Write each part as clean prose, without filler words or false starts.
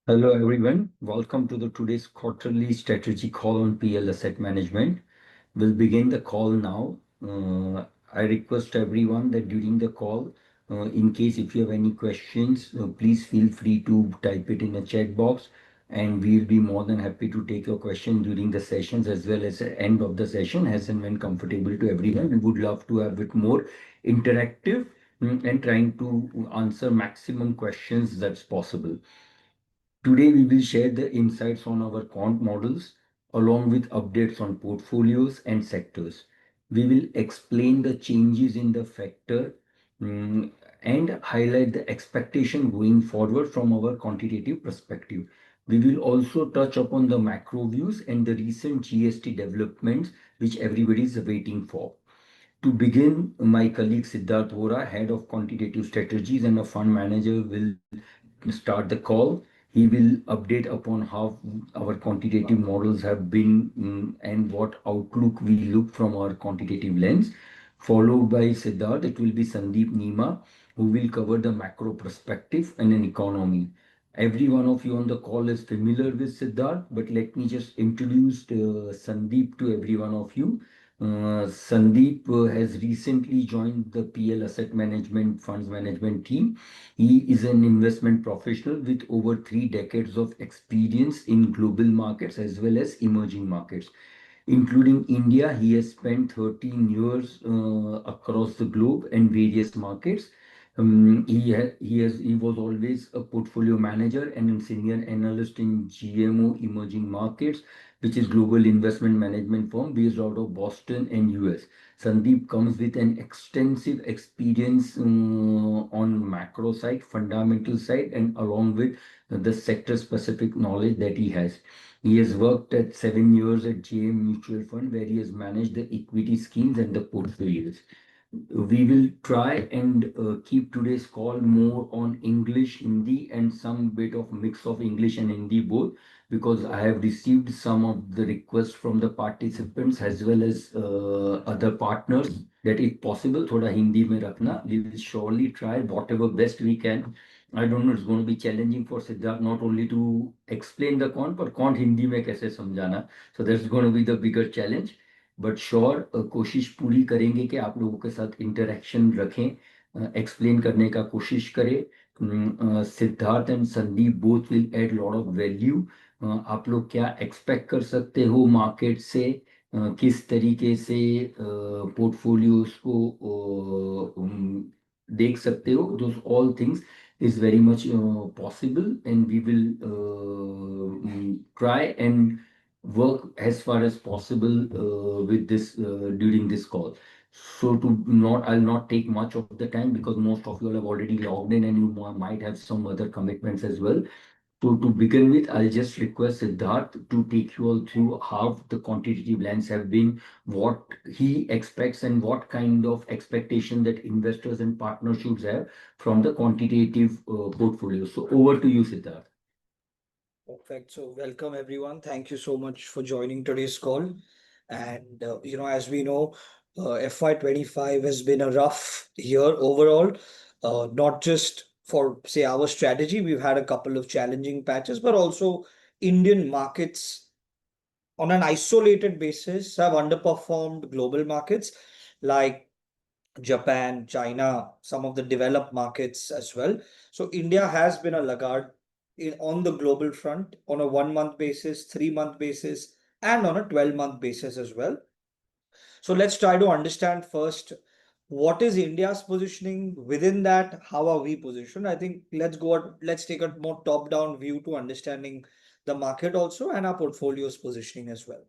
Hello everyone, welcome to the today's quarterly strategy call on PL Asset Management. We'll begin the call now. I request everyone that during the call, in case if you have any questions, please feel free to type it in the chat box, and we'll be more than happy to take your question during the sessions as well as the end of the session, as and when comfortable to everyone. We would love to have it more interactive, and trying to answer maximum questions that's possible. Today, we will share the insights on our quant models along with updates on portfolios and sectors. We will explain the changes in the factor mm, and highlight the expectation going forward from our quantitative perspective. We will also touch upon the macro views and the recent GST developments which everybody is waiting for. To begin, my colleague Siddharth Vora, Head of Quantitative Strategies and a Fund Manager, will start the call. He will update upon how our quantitative models have been and what outlook we look from our quantitative lens. Followed by Siddharth, it will be Sandeep Nima, who will cover the macro perspective and an economy. Every one of you on the call is familiar with Siddharth, but let me just introduce Sandeep to every one of you. Sandeep has recently joined the PL Asset Management Funds Management team. He is an investment professional with over 3 decades of experience in global markets as well as emerging markets. Including India, he has spent 13 years across the globe and various markets. He was always a portfolio manager and a senior analyst in GMO Emerging Markets, which is global investment management firm based out of Boston and US. Sandeep comes with an extensive experience on macro side, fundamental side, and along with the sector specific knowledge that he has. He has worked at 7 years at JM Mutual Fund, where he has managed the equity schemes and the portfolios. We will try and keep today's call more on English, Hindi, and some bit of mix of English and Hindi both, because I have received some of the requests from the participants as well as other partners that if possible, thoda Hindi mein rakhna. We will surely try whatever best we can. I don't know, it's going to be challenging for Siddharth not only to explain the quant, but quant Hindi mein kaise samjhana. So that's going to be the bigger challenge. But sure कोशिश पूरी करेंगे कि आप लोगों के साथ interaction रखें, explain करने का कोशिश करें. Siddharth and Sandeep both will add lot of value. आप लोग क्या एक्सपेक्ट कर सकते हो मार्केट से, किस तरीके से पोर्टफोलियोज को देख सकते हो. दोस all things is very much possible, and we will try and work as far as possible with this during this call. So I'll not take much of the time because most of you all have already logged in and you might have some other commitments as well. So to begin with, I'll just request Siddharth to take you all through how the quantitative lens have been, what he expects, and what kind of expectation that investors and partners should have from the quantitative portfolio. So over to you, Siddharth. Perfect. So, welcome everyone. Thank you so much for joining today's call. And, as we know, FY25 has been a rough year overall, not just for, say, our strategy. We've had a couple of challenging patches, but also Indian markets on an isolated basis have underperformed global markets like Japan, China, some of the developed markets as well. So India has been a laggard on the global front on a 1 month basis, 3 month basis, and on a 12-month basis as well. So let's try to understand first what is India's positioning within that. How are we positioned? I think let's take a more top-down view to understanding the market also and our portfolio's positioning as well.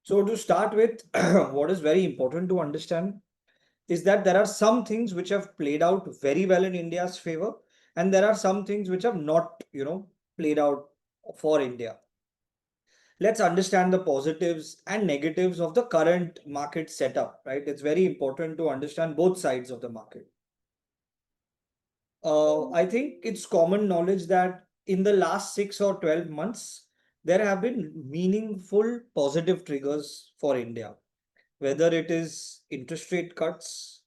So to start with, what is very important to understand is that there are some things which have played out very well in India's favor, and there are some things which have not, played out for India. Let's understand the positives and negatives of the current market setup, right? It's very important to understand both sides of the market. I think it's common knowledge that in the last 6 or 12 months, there have been meaningful positive triggers for India, whether it is interest rate cuts,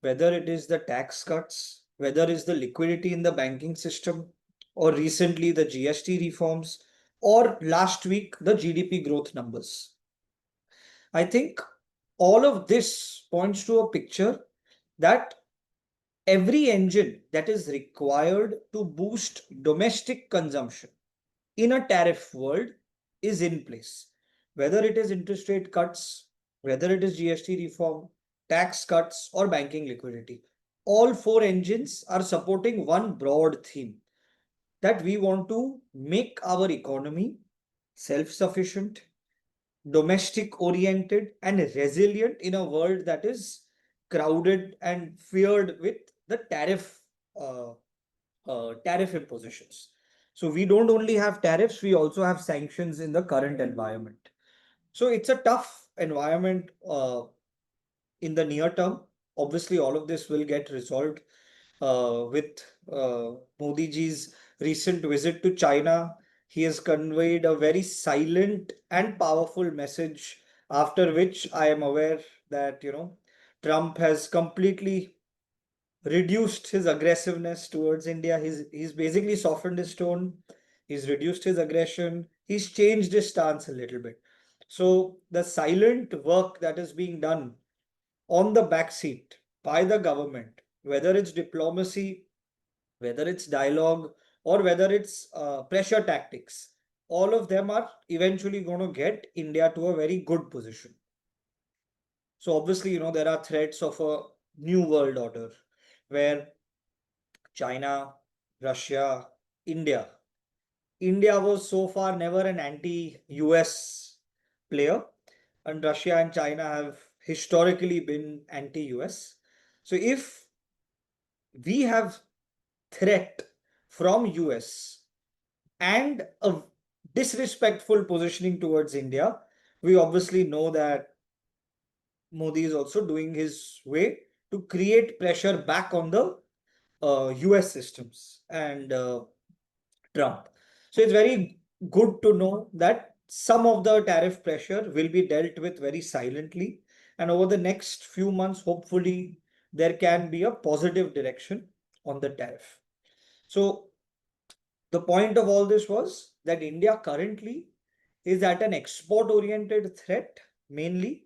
whether it is the tax cuts, whether it is the liquidity in the banking system, or recently the GST reforms, or last week the GDP growth numbers. I think all of this points to a picture that every engine that is required to boost domestic consumption in a tariff world is in place. Whether it is interest rate cuts, whether it is GST reform, tax cuts, or banking liquidity, all four engines are supporting one broad theme that we want to make our economy self sufficient, domestic oriented, and resilient in a world that is crowded and feared with the uh, tariff impositions. So we don't only have tariffs, we also have sanctions in the current environment. So it's a tough environment in the near term. Obviously, all of this will get resolved with Modi ji's recent visit to China. He has conveyed a very silent and powerful message, after which I am aware that, Trump has completely reduced his aggressiveness towards India. He's basically softened his tone. He's reduced his aggression. He's changed his stance a little bit. So the silent work that is being done on the back seat by the government, whether it's diplomacy, whether it's dialogue, or whether it's pressure tactics, all of them are eventually going to get India to a very good position. So obviously, there are threats of a new world order where China, Russia, India. India was so far never an anti-US player, and Russia and China have historically been anti-US. So if we have threat from US and a disrespectful positioning towards India, we obviously know that Modi is also doing his way to create pressure back on the US systems and Trump. So it's very good to know that some of the tariff pressure will be dealt with very silently. And over the next few months, hopefully, there can be a positive direction on the tariff. So the point of all this was that India currently is at an export oriented threat mainly,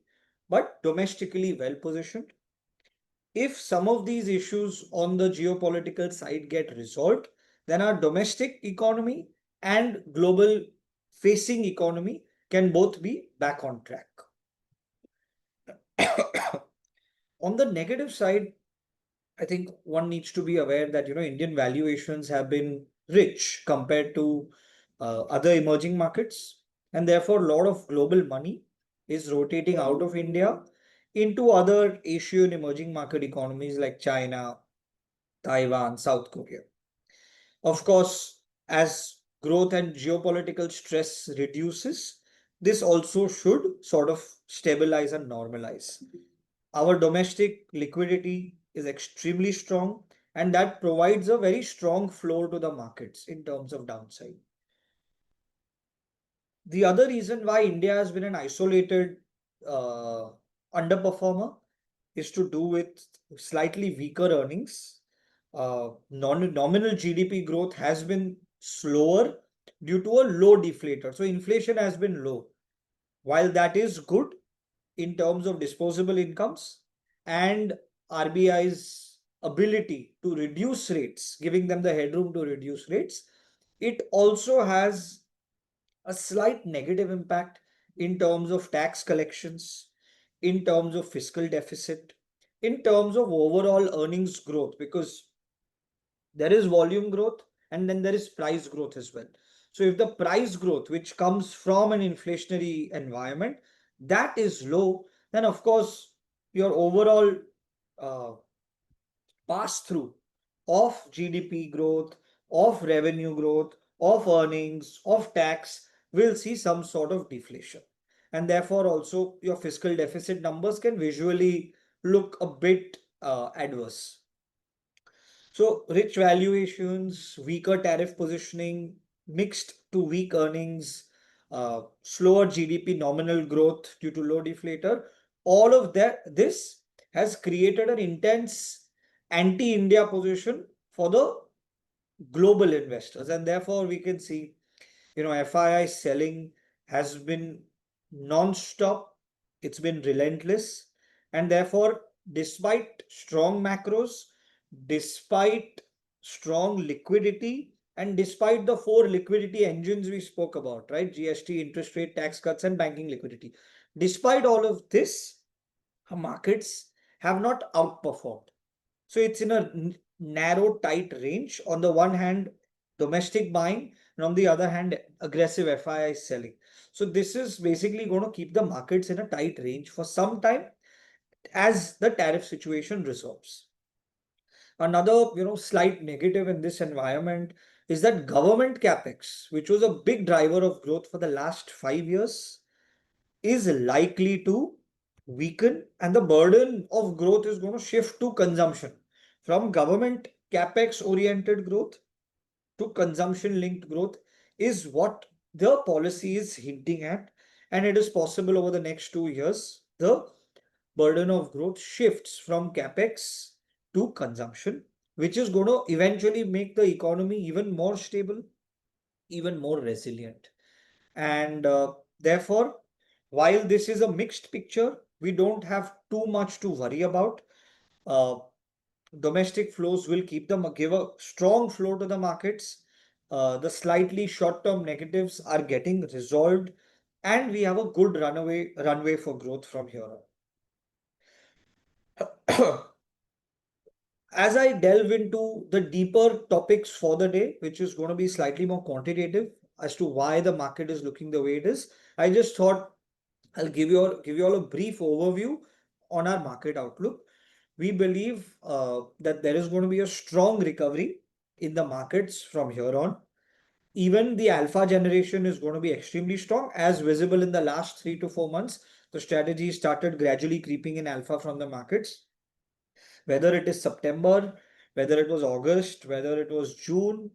but domestically well positioned. If some of these issues on the geopolitical side get resolved, then our domestic economy and global facing economy can both be back on track. On the negative side, I think one needs to be aware that Indian valuations have been rich compared to other emerging markets, and therefore a lot of global money is rotating out of India into other Asian emerging market economies like China, Taiwan, South Korea. Of course, as growth and geopolitical stress reduces, this also should sort of stabilize and normalize. Our domestic liquidity is extremely strong, and that provides a very strong floor to the markets in terms of downside. The other reason why India has been an isolated uh, underperformer is to do with slightly weaker earnings. Nominal GDP growth has been slower due to a low deflator. So inflation has been low. While that is good in terms of disposable incomes and RBI's ability to reduce rates, giving them the headroom to reduce rates, it also has a slight negative impact in terms of tax collections, in terms of fiscal deficit, in terms of overall earnings growth, because there is volume growth and then there is price growth as well. So if the price growth, which comes from an inflationary environment, that is low, then of course your overall uh, pass through of GDP growth, of revenue growth, of earnings, of tax will see some sort of deflation. And therefore, also your fiscal deficit numbers can visually look a bit adverse. So, rich valuations, weaker tariff positioning, mixed to weak earnings, slower GDP nominal growth due to low deflator, all of this has created an intense anti-India position for the global investors. And therefore, we can see, FII selling has been non-stop, it's been relentless, and therefore, despite strong macros, despite strong liquidity, and despite the four liquidity engines we spoke about, right? GST, interest rate, tax cuts, and banking liquidity. Despite all of this, markets have not outperformed. So it's in a narrow, tight range. On the one hand, domestic buying, and on the other hand, aggressive FII selling. So this is basically going to keep the markets in a tight range for some time as the tariff situation resolves. Another, slight negative in this environment is that government capex, which was a big driver of growth for the last 5 years, is likely to weaken, and the burden of growth is going to shift to consumption from government capex oriented growth to consumption linked growth is what the policy is hinting at. And it is possible over the next 2 years the burden of growth shifts from capex to consumption, which is going to eventually make the economy even more stable, even more resilient. And therefore, while this is a mixed picture, we don't have too much to worry about. Uh, Domestic flows will give a strong flow to the markets. The slightly short-term negatives are getting resolved, and we have a good runway for growth from here on. As I delve into the deeper topics for the day, which is going to be slightly more quantitative as to why the market is looking the way it is, I just thought I'll give you all a brief overview on our market outlook. We believe that there is going to be a strong recovery in the markets from here on. Even the alpha generation is going to be extremely strong, as visible in the last 3 to 4 months. The strategy started gradually creeping in alpha from the markets, whether it is September, whether it was August, whether it was June,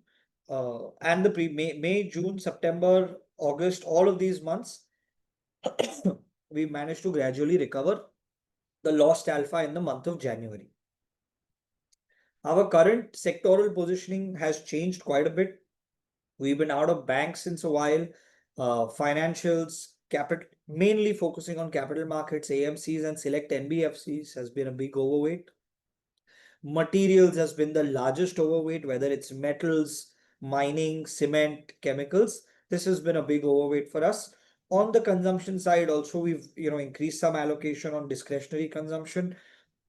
and the May, June, September, August, all of these months, we managed to gradually recover the lost alpha in the month of January. Our current sectoral positioning has changed quite a bit. We've been out of banks since a while, financials, capital, mainly focusing on capital markets, AMCs, and select NBFCs has been a big overweight. Materials has been the largest overweight, whether it's metals, mining, cement, chemicals. This has been a big overweight for us. On the consumption side, also we've increased some allocation on discretionary consumption,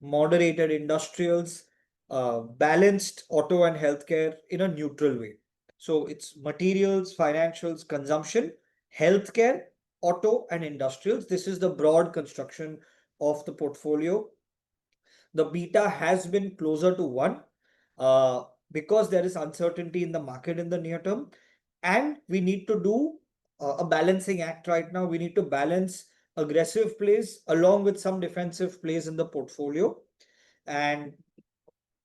moderated industrials, balanced auto and healthcare in a neutral way. So it's materials, financials, consumption, healthcare, auto, and industrials. This is the broad construction of the portfolio. The beta has been closer to 1 because there is uncertainty in the market in the near term. And we need to do a balancing act right now. We need to balance aggressive plays along with some defensive plays in the portfolio. And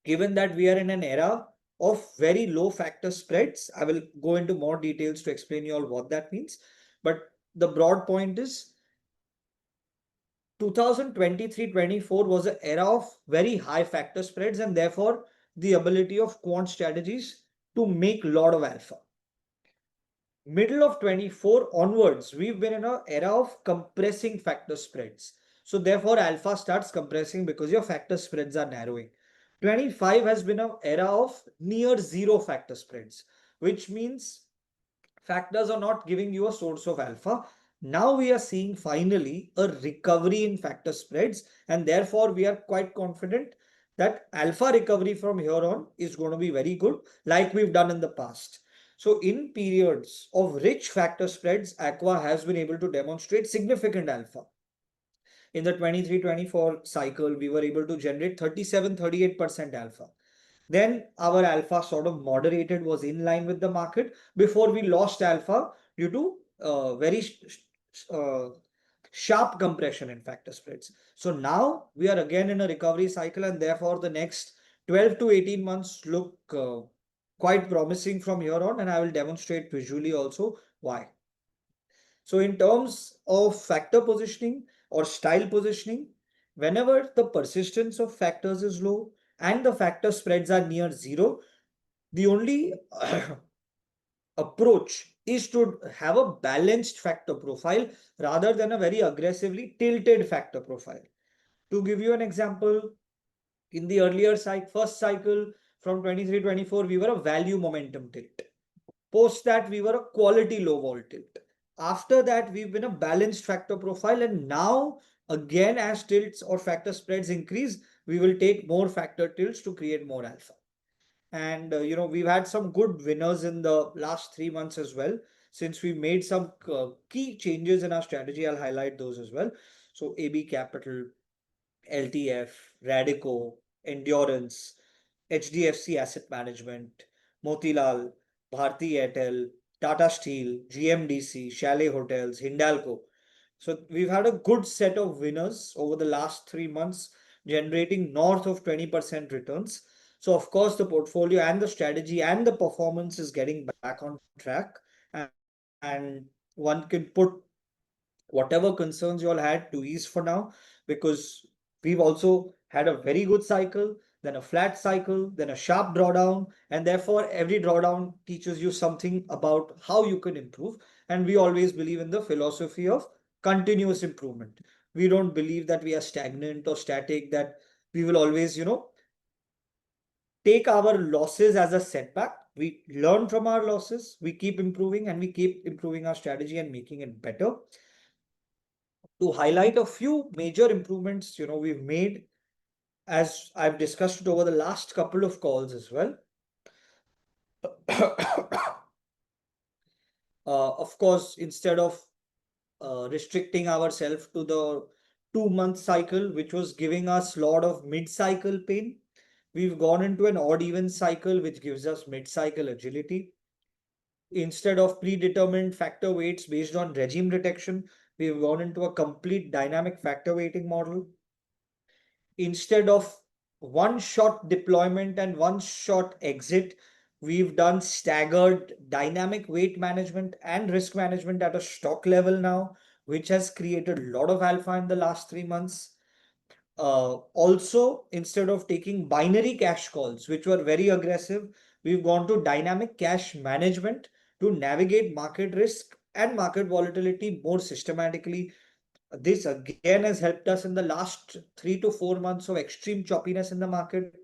given that we are in an era of very low factor spreads, I will go into more details to explain you all what that means. But the broad point is 2023-24 was an era of very high factor spreads and therefore the ability of quant strategies to make a lot of alpha. Middle of 24 onwards, we've been in an era of compressing factor spreads. So therefore alpha starts compressing because your factor spreads are narrowing. 25 has been an era of near zero factor spreads, which means factors are not giving you a source of alpha. Now we are seeing finally a recovery in factor spreads, and therefore we are quite confident that alpha recovery from here on is going to be very good, like we've done in the past. So in periods of rich factor spreads, AQUA has been able to demonstrate significant alpha. In the 23-24 cycle, we were able to generate 37-38% alpha. Then our alpha sort of moderated, was in line with the market before we lost alpha due to very uh, sharp compression in factor spreads. So now we are again in a recovery cycle, and therefore the next 12 to 18 months look quite promising from here on, and I will demonstrate visually also why. So in terms of factor positioning or style positioning, Whenever the persistence of factors is low and the factor spreads are near zero, the only approach is to have a balanced factor profile rather than a very aggressively tilted factor profile. To give you an example, in the earlier first cycle from 23-24, we were a value momentum tilt. Post that, we were a quality low vol tilt. After that, we've been a balanced factor profile, and now again, as tilts or factor spreads increase, we will take more factor tilts to create more alpha. And we've had some good winners in the last 3 months as well. Since we made some key changes in our strategy, I'll highlight those as well. So AB Capital, LTF, Radico, Endurance, HDFC Asset Management, Motilal, Bharti Airtel, Tata Steel, GMDC, Chalet Hotels, Hindalco. So we've had a good set of winners over the last 3 months, generating north of 20% returns. So of course, the portfolio and the strategy and the performance is getting back on track, and one can put whatever concerns you all had to ease for now, because we've also had a very good cycle, then a flat cycle, then a sharp drawdown, and therefore every drawdown teaches you something about how you can improve. And we always believe in the philosophy of continuous improvement. We don't believe that we are stagnant or static, that we will always, take our losses as a setback. We learn from our losses, we keep improving, and we keep improving our strategy and making it better. To highlight a few major improvements we've made, as I've discussed it over the last couple of calls as well. Of course, instead of restricting ourselves to the 2 month cycle, which was giving us a lot of mid cycle pain, we've gone into an odd even cycle, which gives us mid cycle agility. Instead of predetermined factor weights based on regime detection, we've gone into a complete dynamic factor weighting model. Instead of one shot deployment and one shot exit, we've done staggered dynamic weight management and risk management at a stock level now, which has created a lot of alpha in the last 3 months. Also, instead of taking binary cash calls, which were very aggressive, we've gone to dynamic cash management to navigate market risk and market volatility more systematically. This again has helped us in the last 3 to 4 months of extreme choppiness in the market.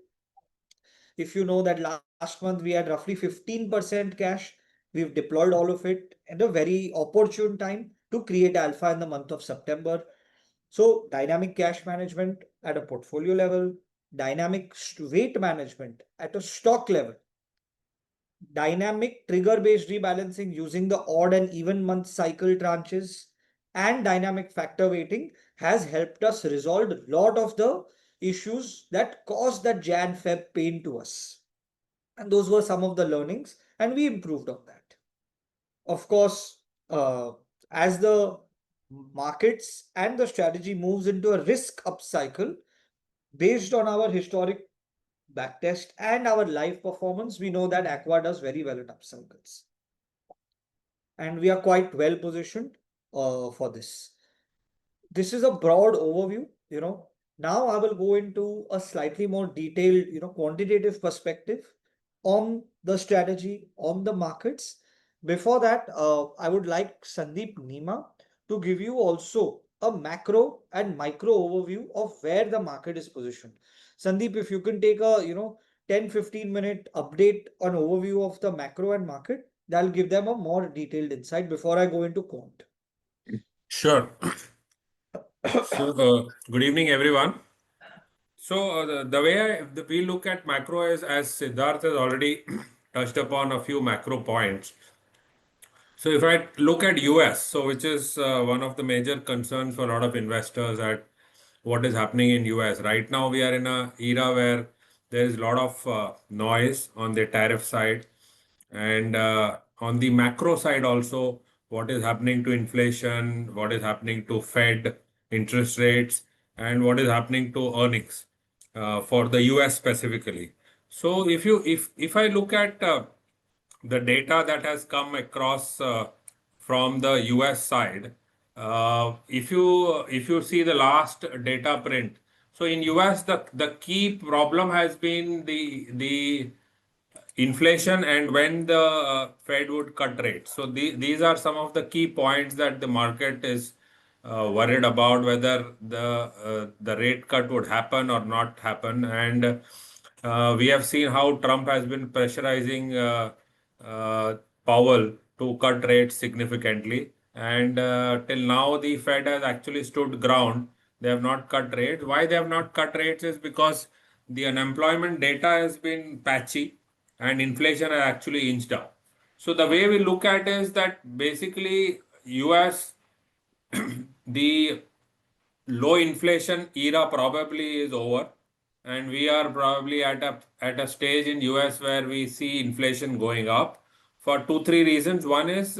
If you know that last month we had roughly 15% cash, we've deployed all of it at a very opportune time to create alpha in the month of September. So, dynamic cash management at a portfolio level, dynamic weight management at a stock level, dynamic trigger based rebalancing using the odd and even month cycle tranches, and dynamic factor weighting has helped us resolve a lot of the issues that caused that Jan Feb pain to us. And those were some of the learnings, and we improved on that. Of course, as the markets and the strategy moves into a risk up cycle, based on our historic backtest and our live performance, we know that AQUA does very well in up cycles. And we are quite well positioned for this. This is a broad overview. Now I will go into a slightly more detailed, quantitative perspective on the strategy, on the markets. Before that, I would like Sandeep Nima to give you also a macro and micro overview of where the market is positioned. Sandeep, if you can take a 10-15 minute update on overview of the macro and market, that'll give them a more detailed insight before I go into quant. Sure. So, good evening, everyone. So, the way we look at macro is, as Siddharth has already touched upon a few macro points. So, if I look at US, so which is one of the major concerns for a lot of investors at what is happening in US. Right now, we are in a era where there is a lot of noise on the tariff side, and on the macro side also, what is happening to inflation, what is happening to Fed interest rates, and what is happening to earnings for the US specifically. So if I look at the data that has come across from the US side, If you see the last data print, so in US the key problem has been the inflation and when the Fed would cut rates. So these are some of the key points that the market is worried about, whether the rate cut would happen or not happen. And we have seen how Trump has been pressurizing Powell to cut rates significantly. And till now, the Fed has actually stood ground. They have not cut rates. Why they have not cut rates is because the unemployment data has been patchy and inflation has actually inched up. So the way we look at is that basically US the low inflation era probably is over, and we are probably at a stage in US where we see inflation going up for two three reasons. One is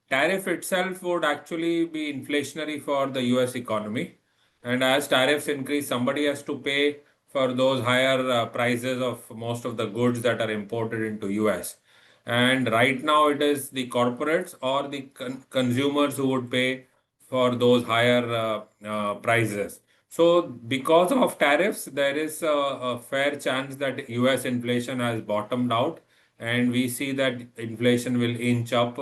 tariff itself would actually be inflationary for the US economy, and as tariffs increase, somebody has to pay for those higher prices of most of the goods that are imported into US. And right now, it is the corporates or the consumers who would pay for those higher prices. So, because of tariffs, there is a fair chance that US inflation has bottomed out, and we see that inflation will inch up.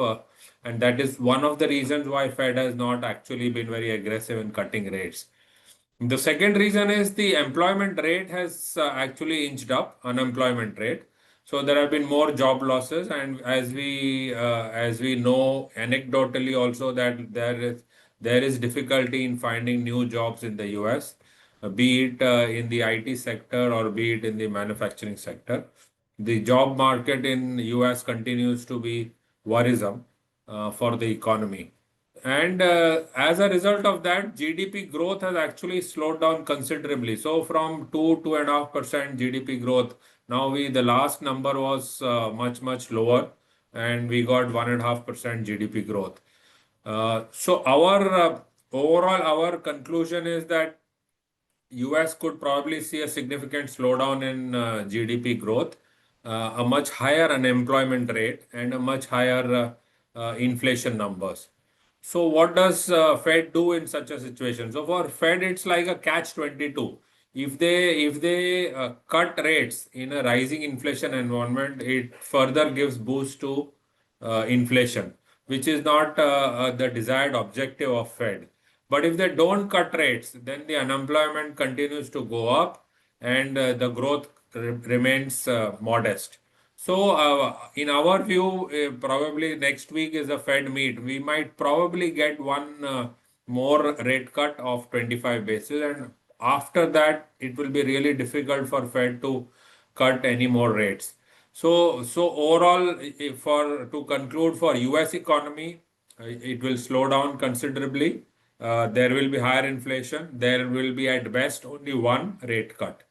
And that is one of the reasons why Fed has not actually been very aggressive in cutting rates. The second reason is the employment rate has actually inched up, unemployment rate. So there have been more job losses, and as we know anecdotally also that there is difficulty in finding new jobs in the US, be it in the IT sector or be it in the manufacturing sector. The job market in US continues to be worrisome for the economy. And as a result of that, GDP growth has actually slowed down considerably. So from 2.5% GDP growth, now the last number was much lower, and we got 1.5% GDP growth. So overall our conclusion is that US could probably see a significant slowdown in GDP growth, a much higher unemployment rate, and a much higher inflation numbers. So what does Fed do in such a situation? So for Fed, it's like a catch-22. If they cut rates in a rising inflation environment, it further gives boost to inflation, which is not the desired objective of Fed. But if they don't cut rates, then the unemployment continues to go up and the growth remains modest. So, in our view, probably next week is a Fed meet. We might probably get one more rate cut of 25 basis, and after that, it will be really difficult for Fed to cut any more rates. So overall, for to conclude, for US economy, it will slow down considerably. There will be higher inflation. There will be at best only one rate cut.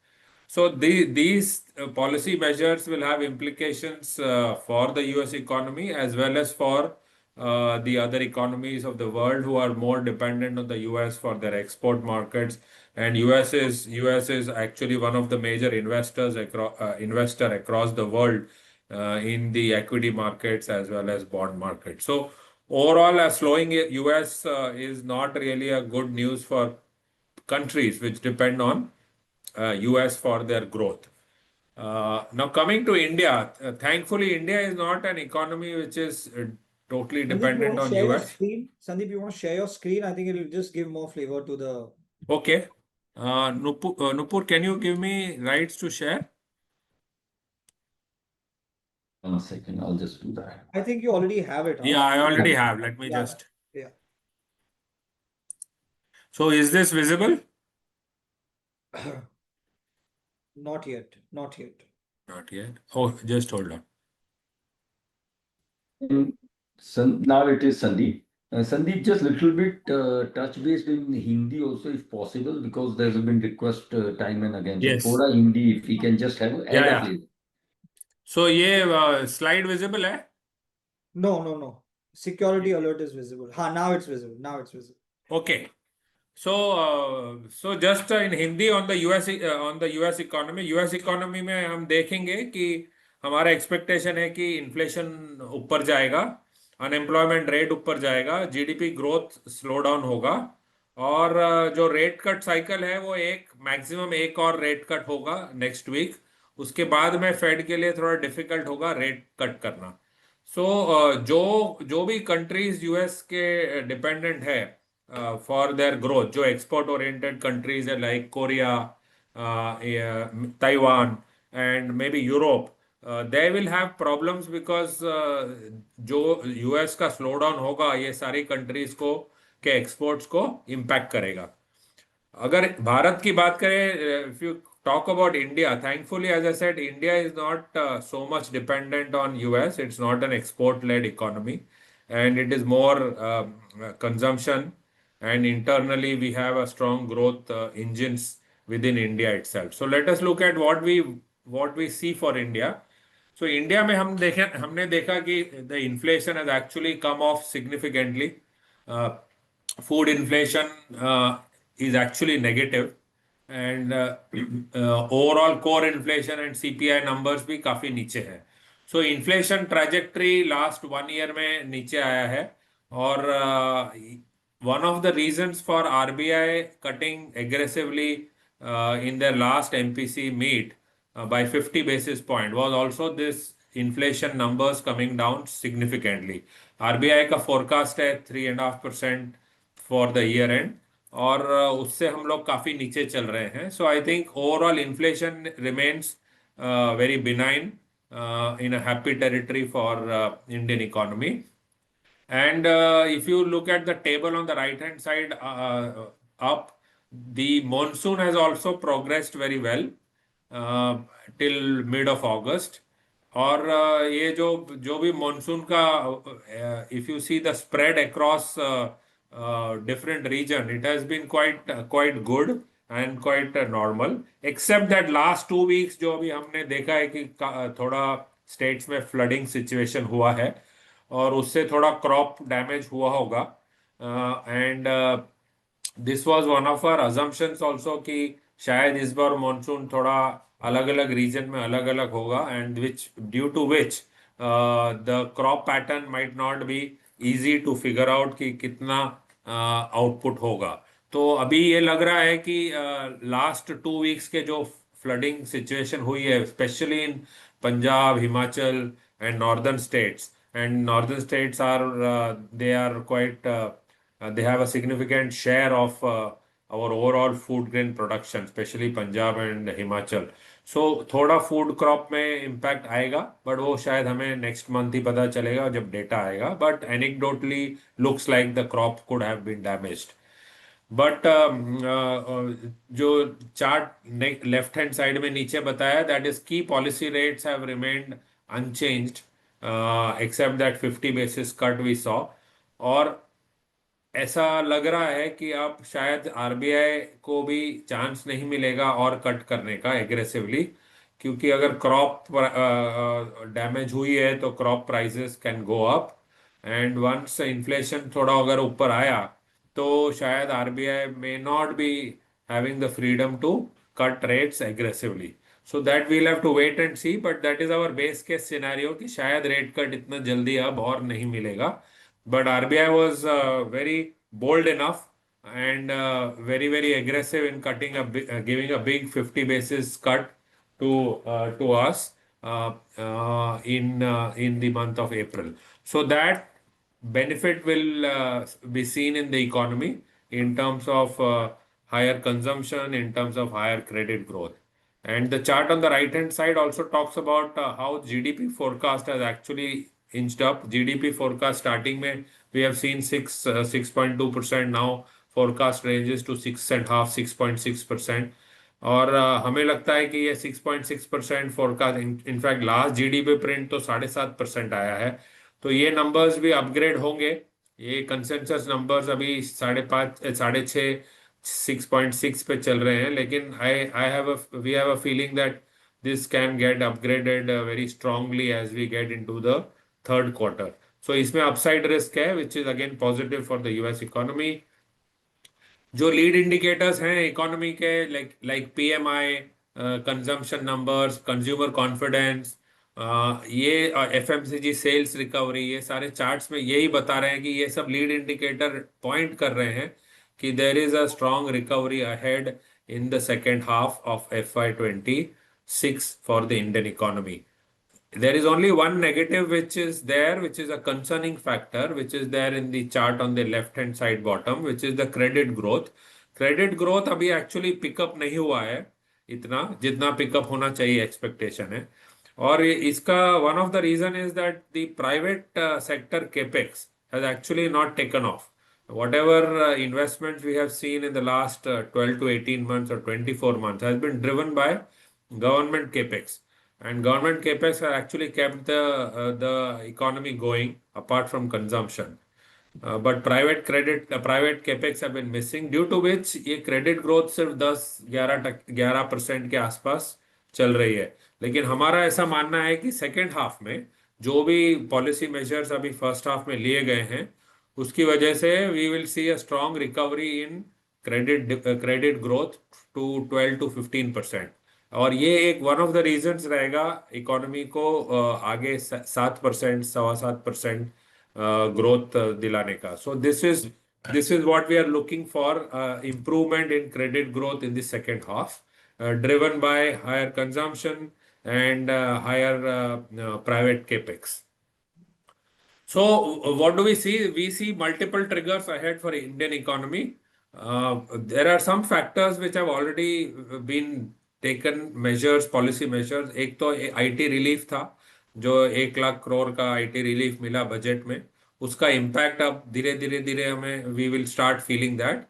So these policy measures will have implications for the US economy as well as for the other economies of the world who are more dependent on the US for their export markets. And US is actually one of the major investor across the world in the equity markets as well as bond markets. So overall, a slowing US is not really a good news for countries which depend on US for their growth. Now coming to India, thankfully India is not an economy which is totally Sandeep, you dependent want to on share your US. screen? Sandeep, you want to share your screen? I think it'll just give more flavor to the. Okay. Nupur, can you give me rights to share? 1 second, I'll just do that. I think you already have it, huh? Yeah, I already Yeah. have. Let me Yeah, just. yeah. So is this visible? Not yet, not yet. Not yet. Oh, just hold on. And now it is Sandeep. Sandeep, just little bit touch based in Hindi also if possible because there's been request time and again. So Yes. thoda Hindi if we can just have Yeah, add a yeah. flavor. So ये slide visible है? No, no, no. Security alert is visible. Ha, now it's visible. Now it's visible. Okay. So just in Hindi on the US economy, US economy में हम देखेंगे कि हमारा expectation है कि inflation ऊपर जाएगा अनएम्प्लॉयमेंट रेट ऊपर जाएगा, जीडीपी ग्रोथ स्लो डाउन होगा, और जो रेट कट साइकिल है वो एक मैक्सिमम एक और रेट कट होगा नेक्स्ट वीक। उसके बाद में फेड के लिए थोड़ा डिफिकल्ट होगा रेट कट करना। सो जो जो भी कंट्रीज यूएस के डिपेंडेंट है फॉर देयर ग्रोथ, जो एक्सपोर्ट ओरिएंटेड कंट्रीज है like Korea, Taiwan and may be Europe, they will have problems because जो यूएस का स्लो डाउन होगा ये सारी कंट्रीज को के एक्सपोर्ट्स को इम्पैक्ट करेगा। अगर भारत की बात करें, if you talk about India, thankfully as I said, India is not so much dependent on US. It's not an export led economy, and it is more consumption, and internally we have a strong growth engines within India itself. So let us look at what we see for India. So India में हमने देखा कि the inflation has actually come off significantly. Food inflation is actually negative, and overall core inflation and CPI numbers भी काफी नीचे है। So inflation trajectory last 1 year में नीचे आया है, और one of the reasons for RBI cutting aggressively in their last MPC meet by 50 basis point was also this inflation numbers coming down significantly. RBI का forecast है 3.5% for the year and, और उससे हम लोग काफी नीचे चल रहे हैं। So I think overall inflation remains very benign in a happy territory for Indian economy. And if you look at the table on the right hand side up, the monsoon has also progressed very well uh, till mid of August. और ये जो जो भी monsoon का, if you see the spread across different region, it has been quite good and quite normal, except that last 2 weeks जो अभी हमने देखा है कि थोड़ा स्टेट्स में फ्लडिंग सिचुएशन हुआ है, और उससे थोड़ा क्रॉप डैमेज हुआ होगा। And this was one of our assumptions also कि शायद इस बार मॉनसून थोड़ा अलग अलग रीजन में अलग अलग होगा, and which due to which the crop pattern might not be easy to figure out कि कितना आउटपुट होगा। तो अभी ये लग रहा है कि लास्ट 2 वीक्स के जो फ्लडिंग सिचुएशन हुई है, specially in Punjab, Himachal and northern states, and northern states are they are quite they have a significant share of our overall food grain production, especially Punjab and Himachal. So थोड़ा food crop में impact आएगा, but वो शायद हमें next month ही पता चलेगा जब data आएगा, but anecdotally looks like the crop could have been damaged. But जो चार्ट लेफ्ट हैंड साइड में नीचे बताया, that is key policy rates have remained unchanged except that 50 basis cut we saw। और ऐसा लग रहा है कि अब शायद आरबीआई को भी चांस नहीं मिलेगा और कट करने का एग्रेसिवली, क्योंकि अगर क्रॉप डैमेज हुई है तो crop prices can go up, and once inflation थोड़ा अगर ऊपर आया तो शायद RBI may not be having the freedom to cut rates aggressively. So that will have to wait and see, but that is our base case scenario कि शायद rate cut इतना जल्दी अब और नहीं मिलेगा। But RBI was very bold enough and very very aggressive in cutting giving a big 50 basis cut to us in the month of April. So that benefit will be seen in the economy in terms of higher consumption, in terms of higher credit growth. And the chart on the right hand side also talks about how GDP forecast has actually inched up. GDP forecast starting में we have seen 6.2%, now forecast ranges to 6.5, 6.6%। और हमें लगता है कि ये 6.6% forecast, in fact last GDP print तो 7.5% आया है, तो ये नंबर्स भी अपग्रेड होंगे। ये कंसेंसस नंबर्स अभी 5.5, 6.5, 6.6 पे चल रहे हैं, लेकिन we have a feeling that this can get upgraded very strongly as we get into the third quarter. So इसमें upside risk है, which is again positive for the US economy. जो lead indicators हैं economy के, like PMI, consumption numbers, consumer confidence, ये FMCG sales recovery, ये सारे charts में यही बता रहे हैं कि ये सब लीड इंडिकेटर पॉइंट कर रहे हैं कि there is a strong recovery ahead in the second half of FY 26 for the Indian economy. There is only one negative which is there, which is a concerning factor, which is there in the chart on the left hand side bottom, which is the credit growth. Credit growth अभी actually pick up नहीं हुआ है इतना जितना pick up होना चाहिए expectation है. और इसका one of the reason is that the private sector capex has actually not taken off. Whatever investments we have seen in the last 12 to 18 months or 24 months has been driven by government capex. And government capex have actually kept the economy going apart from consumption. But private capex have been missing, due to which ये credit growth सिर्फ 10-11% के आसपास चल रही है. लेकिन हमारा ऐसा मानना है कि सेकेंड हाफ में जो भी पॉलिसी मेजर्स अभी फर्स्ट हाफ में लिए गए हैं उसकी वजह से we will see a strong recovery in credit growth to 12 to 15%. और ये एक वन ऑफ द रीजंस रहेगा इकोनॉमी को आगे 7%, 7.25% ग्रोथ दिलाने का. So this is what we are looking for, improvement in credit growth in the second half, driven by higher consumption and higher private capex. So, what do we see? We see multiple triggers ahead for Indian economy. There are some factors which have already been taken measures, policy measures. एक तो IT relief था, जो 1 लाख करोड़ का IT relief मिला budget में, उसका impact अब धीरे धीरे धीरे हमें we will start feeling that.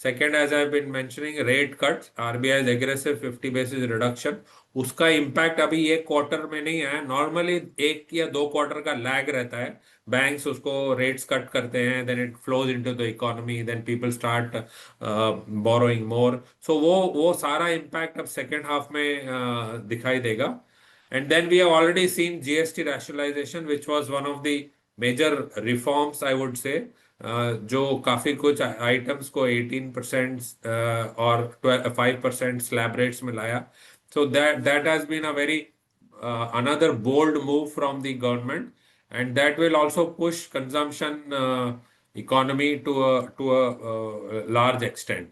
Second, as I've been mentioning, rate cuts, RBI's aggressive 50 basis reduction, उसका इम्पैक्ट अभी एक क्वार्टर में नहीं आया. नॉर्मली 1 या 2 क्वार्टर का लैग रहता है. बैंक्स उसको रेट्स कट करते हैं, then it flows into the economy, then people start borrowing more. So वो सारा इम्पैक्ट अब सेकेंड हाफ में दिखाई देगा. And then we have already seen GST rationalization, which was one of the major reforms, I would say, जो काफी कुछ items को 18% और 5% स्लैब रेट्स में लाया. So that has been a very another bold move from the government, and that will also push consumption economy to a large extent.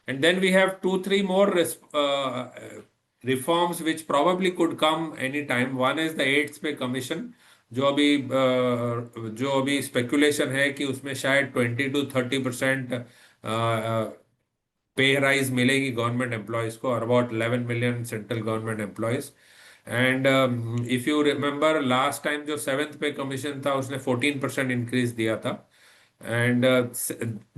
And then we have 2-3 more reforms which probably could come anytime. One is the 8th pay commission, जो अभी speculation है कि उसमें शायद 20 to 30% पे rise मिलेगी government employees को, और about 11 million central government employees. And if you remember last time जो 7th पे कमीशन था उसने 14% इंक्रीज दिया था. And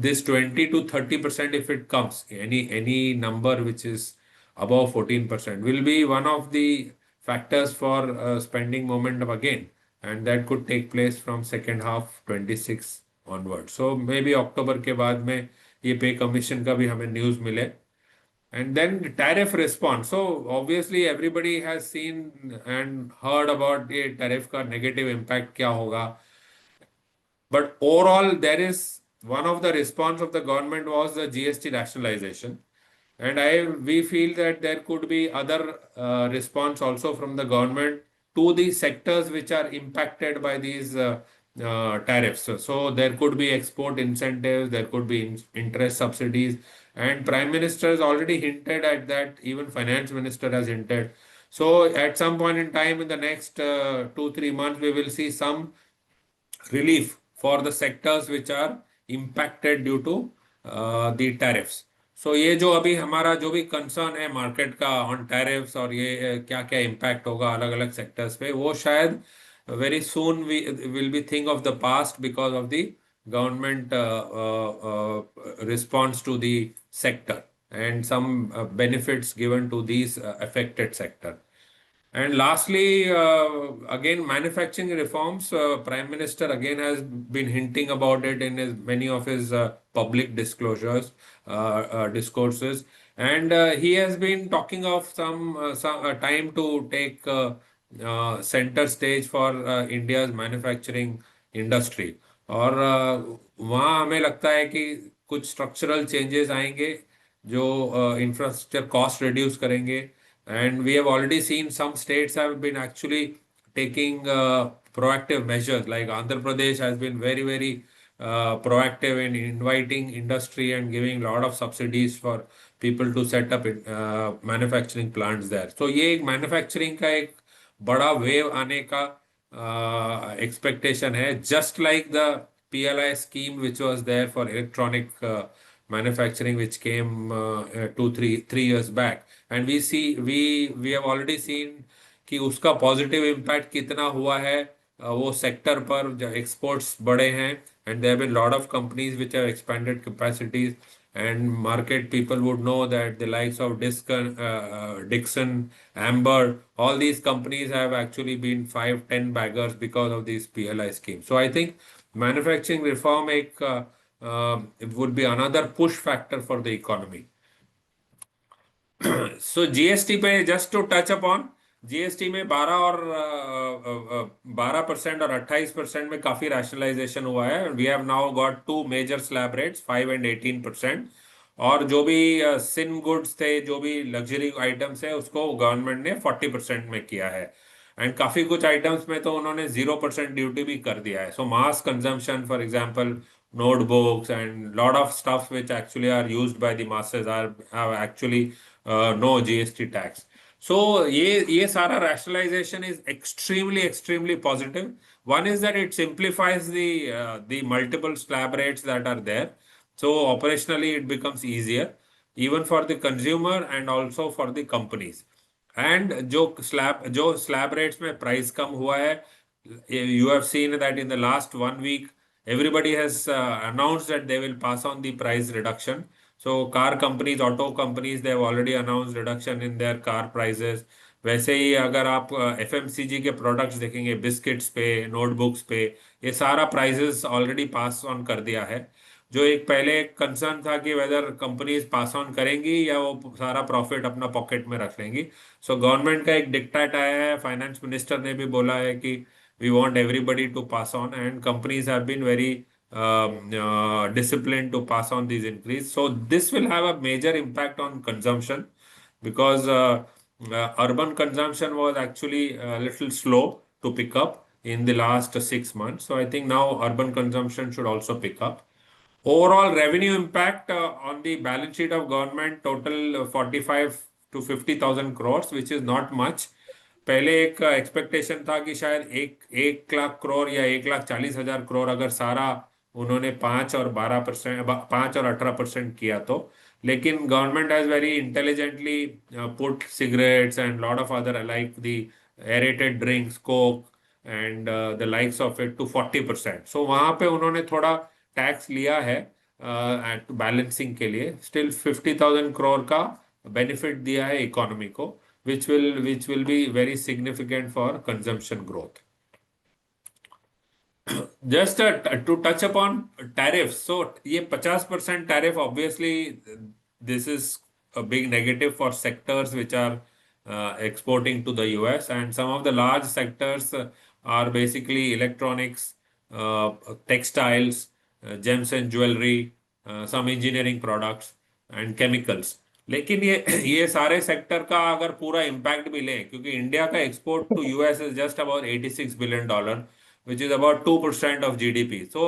this 20 to 30%, if it comes, any number which is above 14% will be one of the factors for spending momentum again, and that could take place from second half 26 onward. So maybe October के बाद में ये पे commission का भी हमें news मिले. And then tariff response. So obviously everybody has seen and heard about ये tariff का negative impact क्या होगा. But overall, there is one of the response of the government was the GST rationalization, and we feel that there could be other response also from the government to the sectors which are impacted by these tariffs. So there could be export incentives, there could be interest subsidies, and Prime Minister has already hinted at that. Even Finance Minister has hinted. So at some point in time in the next 2-3 months, we will see some relief for the sectors which are impacted due to the tariffs. So ये जो अभी हमारा जो भी concern है market का on tariffs और ये क्या क्या इम्पैक्ट होगा अलग अलग सेक्टर्स पे, वो शायद very soon we will be thing of the past because of the government response to the sector and some benefits given to these affected sector. And lastly, again, manufacturing reforms. Prime Minister again has been hinting about it in many of his public discourses, and he has been talking of some time to take center stage for India's manufacturing industry. और वहाँ हमें लगता है कि कुछ structural changes आएंगे जो infrastructure cost reduce करेंगे. And we have already seen some states have been actually taking proactive measures. Like Andhra Pradesh has been very, very proactive in inviting industry and giving a lot of subsidies for people to set up manufacturing plants there. So ये एक manufacturing का एक बड़ा wave आने का expectation है, just like the PLI scheme which was there for electronic manufacturing, which came 3 years back, and we have already seen कि उसका पॉजिटिव इम्पैक्ट कितना हुआ है वो सेक्टर पर, जो एक्सपोर्ट्स बढ़े हैं, and there been lot of companies which have expanded capacities, and market people would know that the likes of Dixon, Amber, all these companies have actually been 5-10 baggers because of these PLI schemes. So I think manufacturing reform it would be another push factor for the economy. So GST पे just to touch upon, GST में 12% और 28% में काफी rationalisation हुआ है. We have now got two major slab rates, 5 and 18%. और जो भी सिन गुड्स थे, जो भी लग्जरी आइटम्स है, उसको गवर्नमेंट ने 40% में किया है. एंड काफी कुछ आइटम्स में तो उन्होंने 0% ड्यूटी भी कर दिया है. So mass consumption, for example notebooks and lot of stuff which actually are used by the masses have actually no GST tax. So ये सारा rationalization is extremely positive. One is that it simplifies the multiple slab rates that are there. So operationally it becomes easier even for the consumer and also for the companies. And जो slab rates में price कम हुआ है, you have seen that in the last 1 week everybody has announced that they will pass on the price reduction. So car companies, auto companies, they have already announced reduction in their car prices. वैसे ही अगर आप FMCG के products देखेंगे, biscuits पे, notebooks पे, ये सारा prices already pass on कर दिया है. जो एक पहले कंसर्न था कि वेदर कंपनीज पास ऑन करेंगी या वो सारा प्रॉफिट अपना पॉकेट में रख लेंगी. सो गवर्नमेंट का एक डिक्टेट आया है, फाइनेंस मिनिस्टर ने भी बोला है कि we want everybody to pass on, and companies have been very disciplined to pass on these increase. So this will have a major impact on consumption because urban consumption was actually a little slow to pick up in the last 6 months. So I think now urban consumption should also pick up. Overall revenue impact on the balance sheet of government total 45 to 50,000 crores, which is not much. पहले एक expectation था कि शायद एक लाख करोड़ या 1,40,000 करोड़, अगर सारा उन्होंने 5 और 12%, 5 और 18% किया तो. लेकिन government has very intelligently put cigarettes and lot of other like the aerated drinks, coke and the likes of it to 40%. सो वहां पे उन्होंने थोड़ा टैक्स लिया है बैलेंसिंग के लिए. स्टिल 50,000 करोड़ का बेनिफिट दिया है इकोनॉमी को, which will be very significant for consumption growth. Just to touch upon tariffs. So ये 50% tariff, obviously this is a big negative for sectors which are exporting to the US, and some of the large sectors are basically electronics, textiles, gems and jewelry, some engineering products and chemicals. लेकिन ये सारे sector का अगर पूरा impact भी लें, क्योंकि India का export to US is just about $86 billion, which is about 2% of GDP. So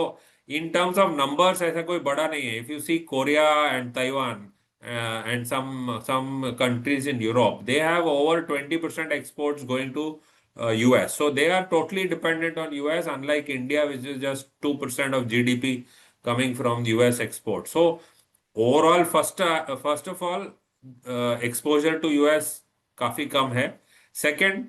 in terms of numbers ऐसा कोई बड़ा नहीं है. If you see Korea and Taiwan and some countries in Europe, they have over 20% exports going to US. So they are totally dependent on US, unlike India, which is just 2% of GDP coming from US export. So overall first of all exposure to US काफी कम है. Second,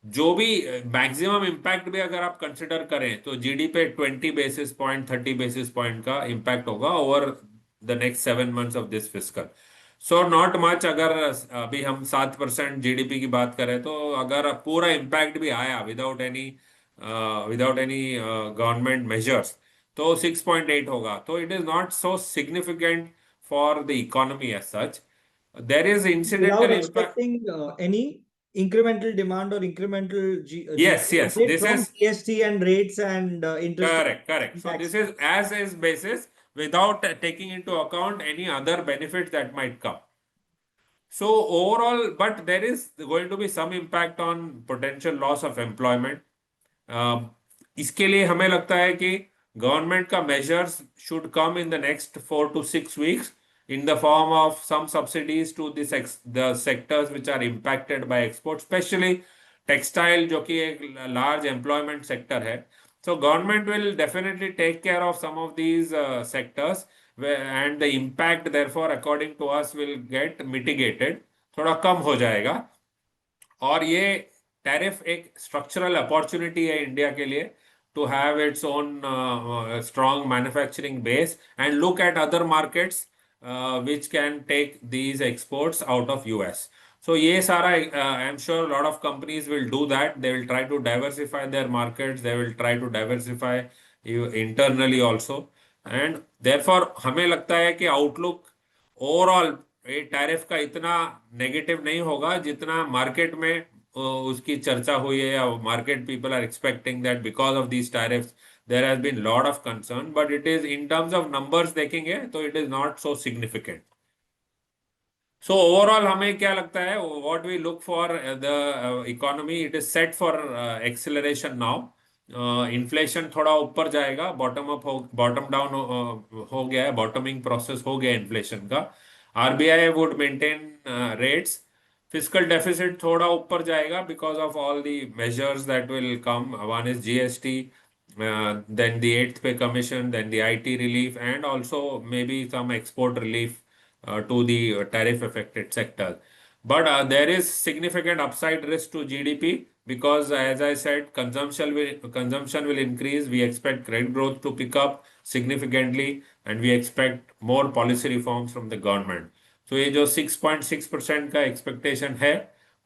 जो भी maximum impact भी अगर आप consider करें तो GD पे 20 बेसिस पॉइंट 30 बेसिस पॉइंट का इम्पैक्ट होगा over the next 7 months of this fiscal. So not much. अगर अभी हम 7% जीडीपी की बात करें तो अगर पूरा इम्पैक्ट भी आया विदाउट एनी गवर्नमेंट मेजर्स तो 6.8 होगा. तो it is not so significant for the economy as such. There is Without incidental impact. expecting any incremental demand or incremental Yes, benefit this from is GST and rates and interest correct. and So tax this is as is basis without taking into account any other benefits that might come. So overall, but there is going to be some impact on potential loss of employment. इसके लिए हमें लगता है कि government का measures should come in the next 4 to 6 weeks in the form of some subsidies to the sectors which are impacted by export, especially textile, जो कि एक large employment sector है. So government will definitely take care of some of these sectors and the impact therefore according to us will get mitigated, थोड़ा कम हो जाएगा. और ये tariff एक स्ट्रक्चरल अपॉर्चुनिटी है इंडिया के लिए to have its own strong manufacturing base and look at other markets which can take these exports out of US. So ये सारा I'm sure a lot of companies will do that. They will try to diversify their markets. They will try to diversify internally also. And therefore हमें लगता है कि outlook overall ये tariff का इतना negative नहीं होगा जितना मार्केट में उसकी चर्चा हुई है या market people are expecting that because of these tariffs there has been lot of concern, but it is in terms of numbers देखेंगे तो it is not so significant. So overall हमें क्या लगता है, what we look for the economy, it is set for acceleration now. Inflation थोड़ा ऊपर जाएगा, bottom down हो गया है, bottoming process हो गया इन्फ्लेशन का. RBI would maintain rates. Fiscal deficit थोड़ा ऊपर जाएगा because of all the measures that will come. One is GST, then the 8th pay commission, then the IT relief, and also maybe some export relief to the tariff affected sector. But there is significant upside risk to GDP because, as I said, consumption will increase. We expect credit growth to pick up significantly, and we expect more policy reforms from the government. So ये जो 6.6% का expectation है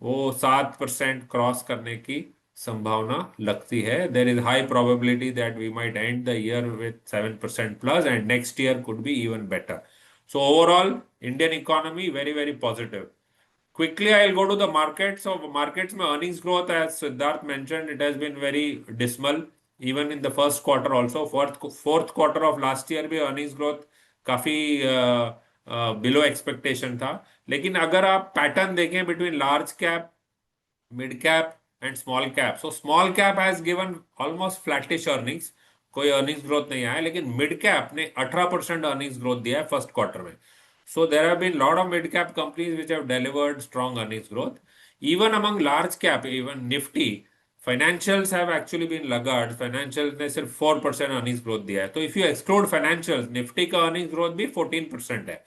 वो 7% cross करने की संभावना लगती है. There is high probability that we might end the year with 7% plus, and next year could be even better. So overall, Indian economy very, very positive. Quickly, I'll go to the market. So markets में earnings growth, as Siddharth mentioned, it has been very dismal. Even in the first quarter also, fourth quarter of last year भी earnings growth काफी below expectation था. लेकिन अगर आप pattern देखें between large cap, mid cap and small cap. So small cap has given almost flattish earnings. कोई earnings growth नहीं आया, लेकिन मिड कैप ने 18% अर्निंग्स ग्रोथ दिया है फर्स्ट क्वार्टर में. So there have been a lot of mid cap companies which have delivered strong earnings growth. Even among large cap, even Nifty, financials have actually been laggards. Financials ने सिर्फ 4% earnings growth दिया है. तो if you exclude financials, Nifty का earnings growth भी 14% है.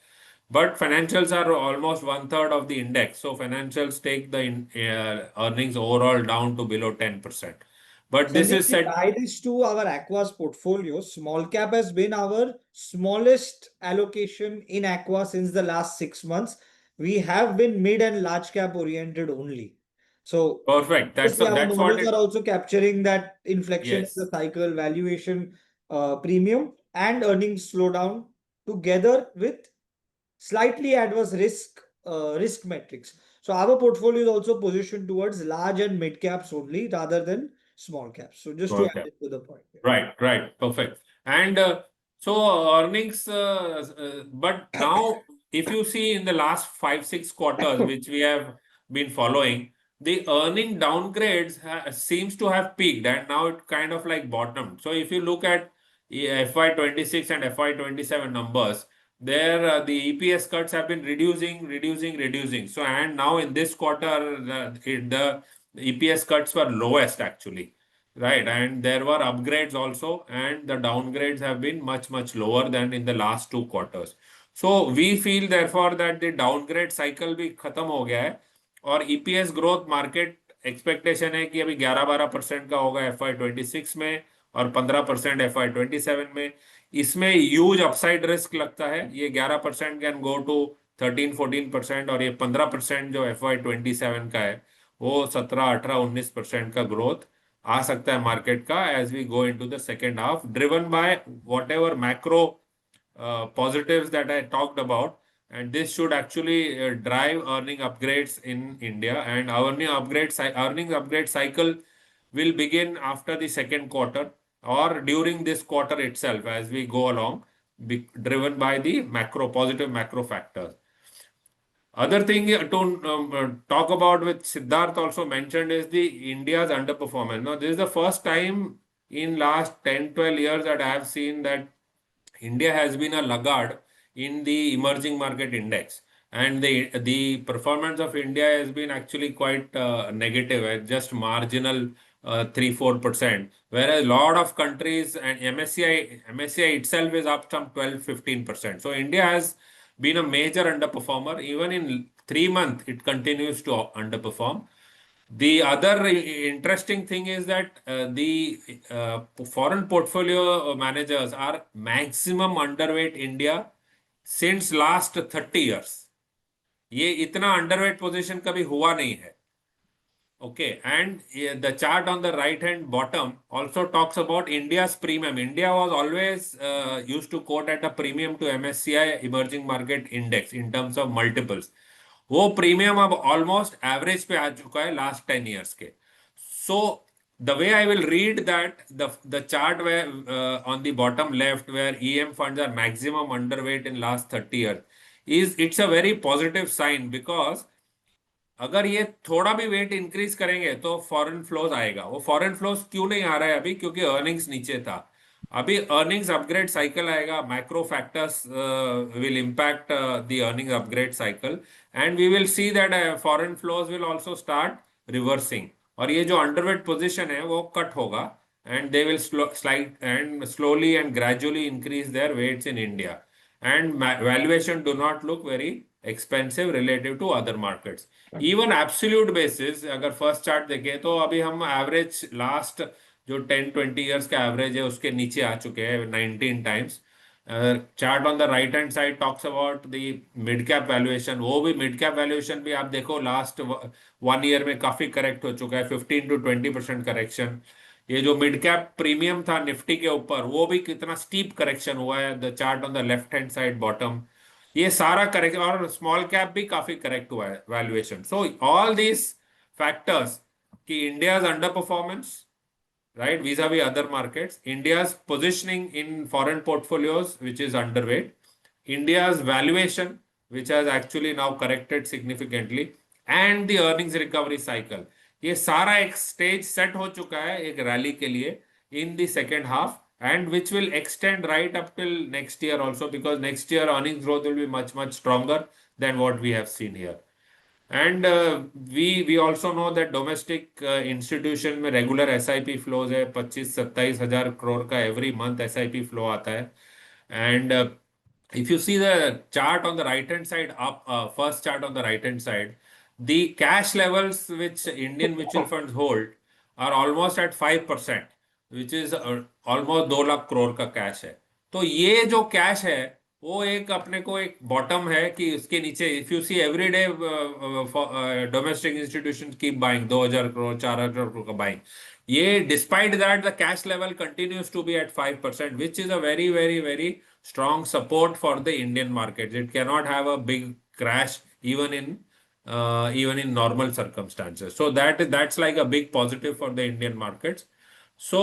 But financials are almost one third of the index. So financials take the earnings overall down to below 10%. But this Sandeep, is to set. tie this to our Aqua's portfolio, small cap has been our smallest allocation in Aqua since the last 6 months. We have been mid and large cap oriented only. So Perfect. obviously our That's what models it. are also capturing that inflection in the Yes. cycle, valuation premium and earnings slowdown together with slightly adverse risk metrics. So our portfolio is also positioned towards large and mid caps only rather than small caps. So just to add Okay. it to the point. Right. Perfect. And so earnings, but now if you see in the last 5, 6 quarters, which we have been following, the earning downgrades seems to have peaked and now it kind of like bottomed. So if you look at FY26 and FY27 numbers, there the EPS cuts have been reducing. So and now in this quarter, the EPS cuts were lowest actually. Right, and there were upgrades also, and the downgrades have been much lower than in the last 2 quarters. So we feel therefore that the downgrade cycle भी खत्म हो गया है और EPS growth market expectation है कि अभी 11-12% का होगा FY26 में और 15% FY27 में. इसमें huge upside risk लगता है. ये 11% can go to 13-14% और ये 15% जो FY27 का है वो 17-18-19% का growth आ सकता है मार्केट का as we go into the second half, driven by whatever macro positives that I talked about, and this should actually drive earning upgrades in India. And our earnings upgrade cycle will begin after the second quarter or during this quarter itself as we go along, driven by the positive macro factors. Other thing to talk about, which Siddharth also mentioned, is the India's underperformance. Now, this is the first time in last 10, 12 years that I have seen that India has been a laggard in the emerging market index, and the performance of India has been actually quite negative at just marginal 3-4%, whereas a lot of countries and MSCI itself is up some 12-15%. So India has been a major underperformer. Even in 3 months, it continues to underperform. The other interesting thing is that the foreign portfolio managers are maximum underweight India since last 30 years. ये इतना underweight position कभी हुआ नहीं है. Okay, and the chart on the right hand bottom also talks about India's premium. India was always used to quote at a premium to MSCI emerging market index in terms of multiples. वो premium अब almost average पे आ चुका है last 10 years के. So the way I will read that, the chart where on the bottom left where EM funds are maximum underweight in last 30 years is it's a very positive sign, because अगर ये थोड़ा भी weight increase करेंगे तो foreign flows आएगा. वो foreign flows क्यों नहीं आ रहा है अभी? क्योंकि अर्निंग्स नीचे था. अभी अर्निंग्स अपग्रेड साइकिल आएगा. Macro factors will impact the earnings upgrade cycle, and we will see that foreign flows will also start reversing, और ये जो अंडरवेट पोजीशन है वो कट होगा, and they will slide and slowly and gradually increase their weights in India, and valuation do not look very expensive relative to other markets. Even absolute basis अगर first chart देखें तो अभी हम average last जो 10-20 years का average है उसके नीचे आ चुके हैं 19 times. Chart on the right hand side talks about the mid cap valuation. वो भी मिड कैप वैल्यूएशन भी आप देखो लास्ट 1 year में काफी करेक्ट हो चुका है, 15-20% करेक्शन. ये जो मिड कैप प्रीमियम था निफ्टी के ऊपर वो भी कितना स्टीप करेक्शन हुआ है, the chart on the left hand side bottom. ये सारा करेक्ट, और स्मॉल कैप भी काफी करेक्ट हुआ है valuation. So all these factors कि India's under performance, right, vis-a-vis other markets, India's positioning in foreign portfolios which is underweight, India's valuation which has actually now corrected significantly, and the earnings recovery cycle, ये सारा एक stage set हो चुका है एक rally के लिए in the second half, and which will extend right up till next year also, because next year earnings growth will be much stronger than what we have seen here. And we also know that domestic institution में regular SIP flows है 25-27 हजार करोड़ का every month SIP flow आता है. And if you see the chart on the right hand side, first chart on the right hand side, the cash levels which Indian mutual funds hold are almost at 5%, which is almost 2 lakh crore का cash है. तो ये जो cash है वो एक अपने को एक बॉटम है कि उसके नीचे if you see every day domestic institution keep buying 2,000 crore 4,000 crore का बाइंग. ये despite that the cash level continues to be at 5%, which is a very strong support for the Indian markets. It cannot have a big crash even in normal circumstances. So that's like a big positive for the Indian markets. So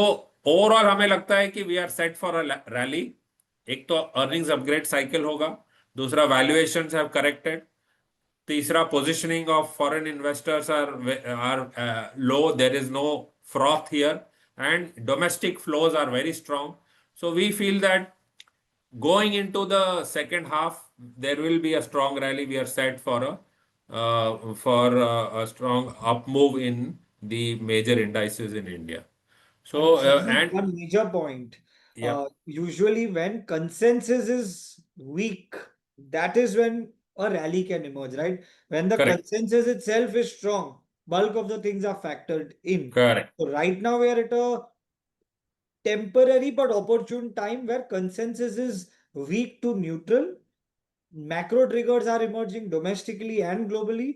overall हमें लगता है कि we are set for a rally. एक तो earnings upgrade cycle होगा, दूसरा valuations have corrected, तीसरा positioning of foreign investors are low, there is no froth here, and domestic flows are very strong. So we feel that going into the second half there will be a strong rally. We are set for a strong up move in the major indices in India. So And Sandeep, and one major point. yeah, Usually when consensus is weak, that is when a rally can emerge, right? When the correct, consensus itself is strong, bulk of the things are factored in. correct. So right now we are at a temporary but opportune time where consensus is weak to neutral. Macro triggers are emerging domestically and globally.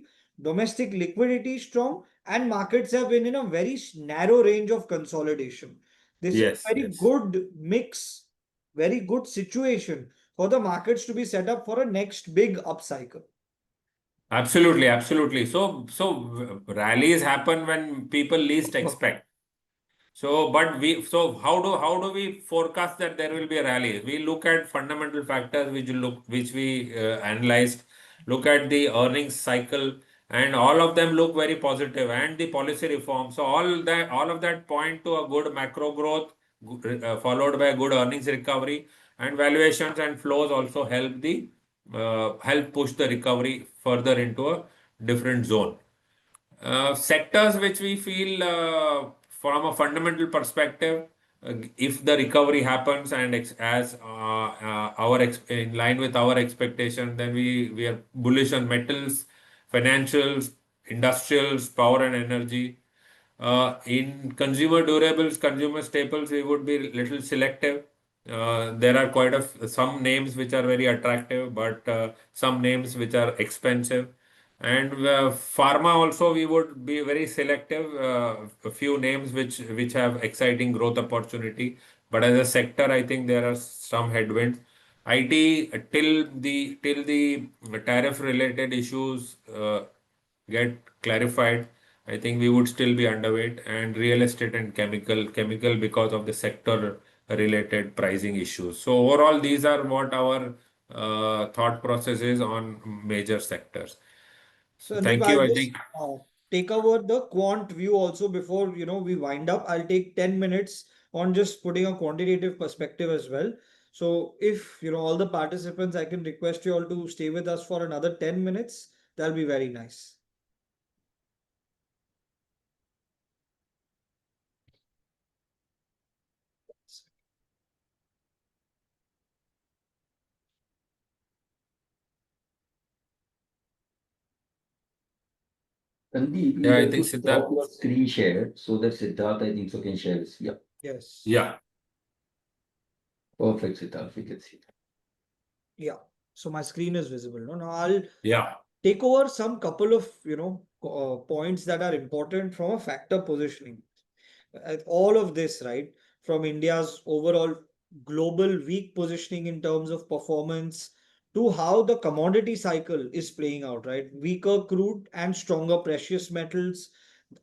Domestic liquidity is strong, and markets have been in a very narrow range of consolidation. This is Yes, a very yes. good mix, very good situation for the markets to be set up for a next big upcycle. Absolutely, absolutely. So rallies happen when people least expect. So, but how do we forecast that there will be a rally? We look at fundamental factors which we analyzed, look at the earnings cycle, and all of them look very positive, and the policy reform. So all of that point to a good macro growth, followed by a good earnings recovery, and valuations and flows also help push the recovery further into a different zone. Sectors which we feel from a fundamental perspective, if the recovery happens and as in line with our expectation, then we are bullish on metals, financials, industrials, power and energy. In consumer durables, consumer staples, we would be little selective. There are some names which are very attractive, but some names which are expensive. And pharma also, we would be very selective. A few names which have exciting growth opportunity, but as a sector, I think there are some headwinds. IT till the tariff related issues get clarified, I think we would still be underweight, and real estate and chemical because of the sector related pricing issues. So overall, these are what our thought process is on major sectors. So Sandeep, thank you. I'll I just think take over the quant view also before we wind up. I'll take 10 minutes on just putting a quantitative perspective as well. So if all the participants, I can request you all to stay with us for another 10 minutes. That'll be very nice. Sandeep, you yeah, I have think to stop Siddharth. your screen share so that Siddharth, I think so, can share this. Yeah, Yes. Yeah, perfect, Siddharth. We can see. Yeah. So my screen is visible. No, now I'll yeah, take over some couple of points that are important from a factor positioning. All of this, right, from India's overall global weak positioning in terms of performance to how the commodity cycle is playing out, right? Weaker crude and stronger precious metals.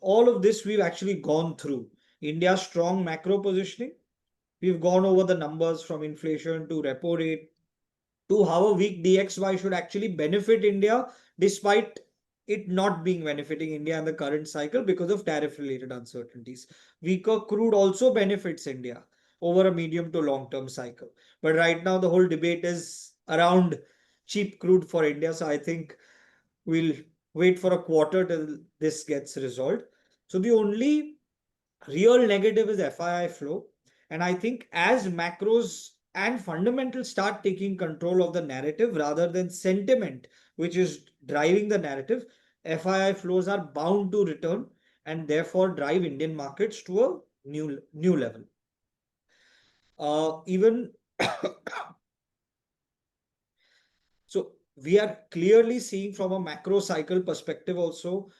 All of this we've actually gone through. India's strong macro positioning. We've gone over the numbers from inflation to repo rate to how a weak DXY should actually benefit India despite it not being benefiting India in the current cycle because of tariff related uncertainties. Weaker crude also benefits India over a medium to long term cycle. But right now, the whole debate is around cheap crude for India. So I think we'll wait for a quarter till this gets resolved. So the only real negative is FII flow. And I think as macros and fundamentals start taking control of the narrative rather than sentiment, which is driving the narrative, FII flows are bound to return and therefore drive Indian markets to a new level. Even so, we are clearly seeing from a macro cycle perspective also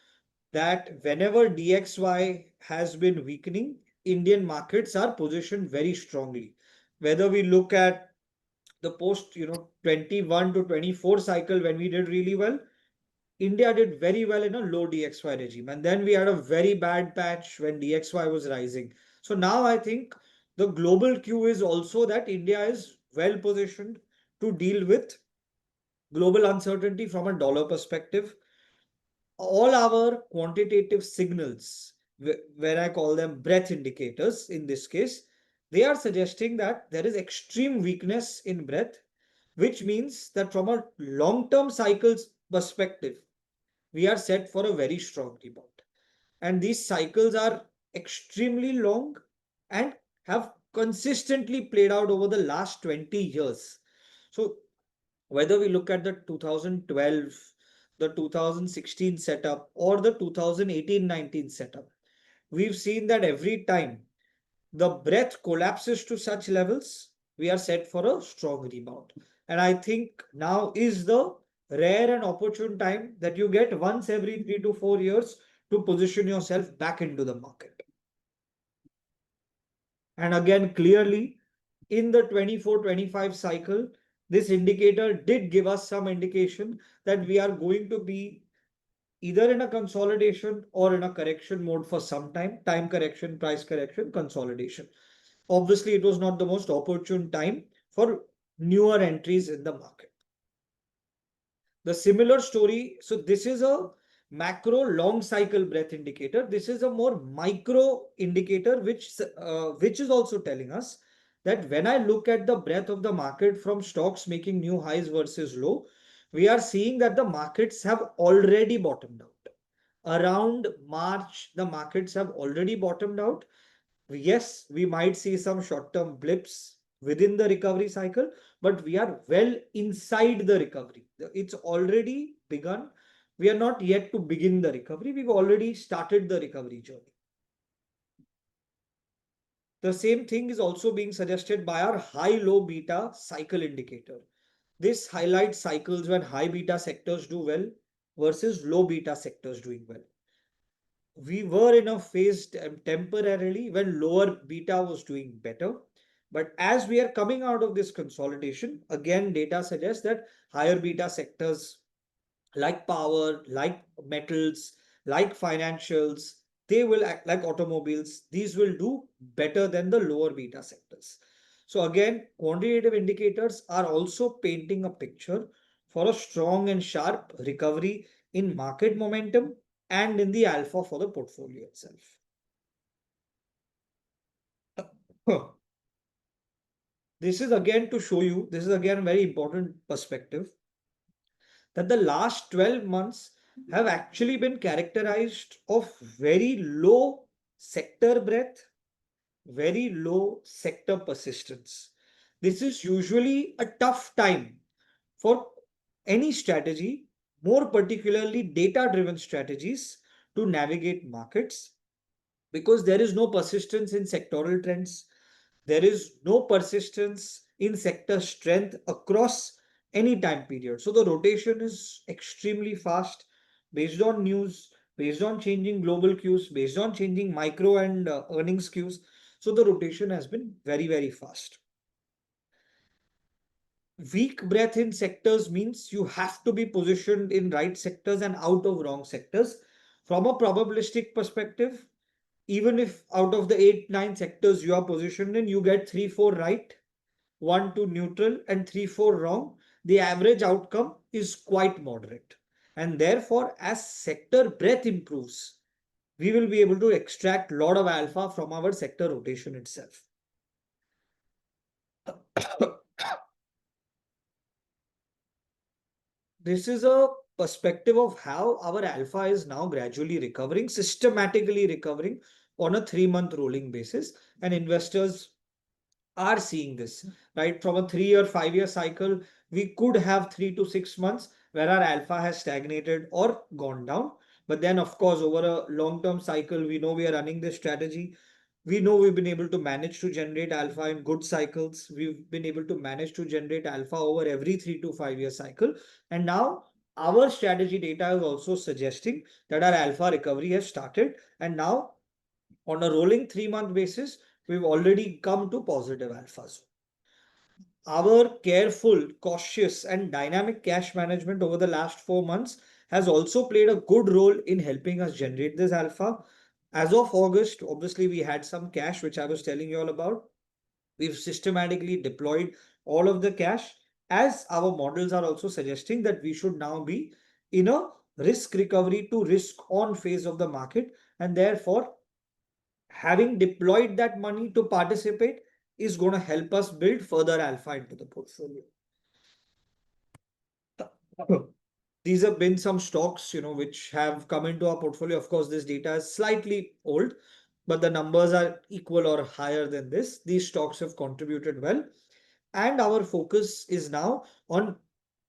that whenever DXY has been weakening, Indian markets are positioned very strongly. Whether we look at the post 21 to 24 cycle when we did really well, India did very well in a low DXY regime. And then we had a very bad patch when DXY was rising. So now I think the global cue is also that India is well positioned to deal with global uncertainty from a dollar perspective. All our quantitative signals, where I call them breadth indicators in this case, they are suggesting that there is extreme weakness in breadth, which means that from a long term cycles perspective, we are set for a very strong rebound. And these cycles are extremely long and have consistently played out over the last 20 years. So whether we look at the 2012, the 2016 setup, or the 2018-19 setup, we've seen that every time the breadth collapses to such levels, we are set for a strong rebound. And I think now is the rare and opportune time that you get once every 3 to 4 years to position yourself back into the market. And again, clearly in the 24-25 cycle, this indicator did give us some indication that we are going to be either in a consolidation or in a correction mode for some time correction, price correction, consolidation. Obviously, it was not the most opportune time for newer entries in the market. The similar story, so this is a macro long cycle breadth indicator. This is a more micro indicator, which is also telling us that when I look at the breadth of the market from stocks making new highs versus low, we are seeing that the markets have already bottomed out. Around March, the markets have already bottomed out. Yes, we might see some short-term blips within the recovery cycle, but we are well inside the recovery. It's already begun. We are not yet to begin the recovery. We've already started the recovery journey. The same thing is also being suggested by our high-low beta cycle indicator. This highlights cycles when high beta sectors do well versus low beta sectors doing well. We were in a phase temporarily when lower beta was doing better. But as we are coming out of this consolidation, again, data suggests that higher beta sectors like power, like metals, like financials, they will act like automobiles. These will do better than the lower beta sectors. So again, quantitative indicators are also painting a picture for a strong and sharp recovery in market momentum and in the alpha for the portfolio itself. This is again to show you, this is again a very important perspective, that the last 12 months have actually been characterized of very low sector breadth, very low sector persistence. This is usually a tough time for any strategy, more particularly data-driven strategies, to navigate markets, because there is no persistence in sectoral trends. There is no persistence in sector strength across any time period. So the rotation is extremely fast based on news, based on changing global cues, based on changing micro and earnings cues. So the rotation has been very, very fast. Weak breadth in sectors means you have to be positioned in right sectors and out of wrong sectors. From a probabilistic perspective, even if out of the 8, 9 sectors you are positioned in, you get 3, 4 right, 1, 2 neutral, and 3, 4 wrong, the average outcome is quite moderate. And therefore, as sector breadth improves, we will be able to extract a lot of alpha from our sector rotation itself. This is a perspective of how our alpha is now gradually recovering, systematically recovering on a 3-month rolling basis. And investors are seeing this, right? From a 3 or 5 year cycle, we could have 3 to 6 months where our alpha has stagnated or gone down. But then, of course, over a long term cycle, we know we are running this strategy. We know we've been able to manage to generate alpha in good cycles. We've been able to manage to generate alpha over every 3 to 5 year cycle. And now our strategy data is also suggesting that our alpha recovery has started. And now on a rolling 3-month basis, we've already come to positive alphas. Our careful, cautious, and dynamic cash management over the last 4 months has also played a good role in helping us generate this alpha. As of August, obviously, we had some cash, which I was telling you all about. We've systematically deployed all of the cash, as our models are also suggesting that we should now be in a risk recovery to risk on phase of the market, and therefore having deployed that money to participate is going to help us build further alpha into the portfolio. These have been some stocks, which have come into our portfolio. Of course, this data is slightly old, but the numbers are equal or higher than this. These stocks have contributed well. And our focus is now on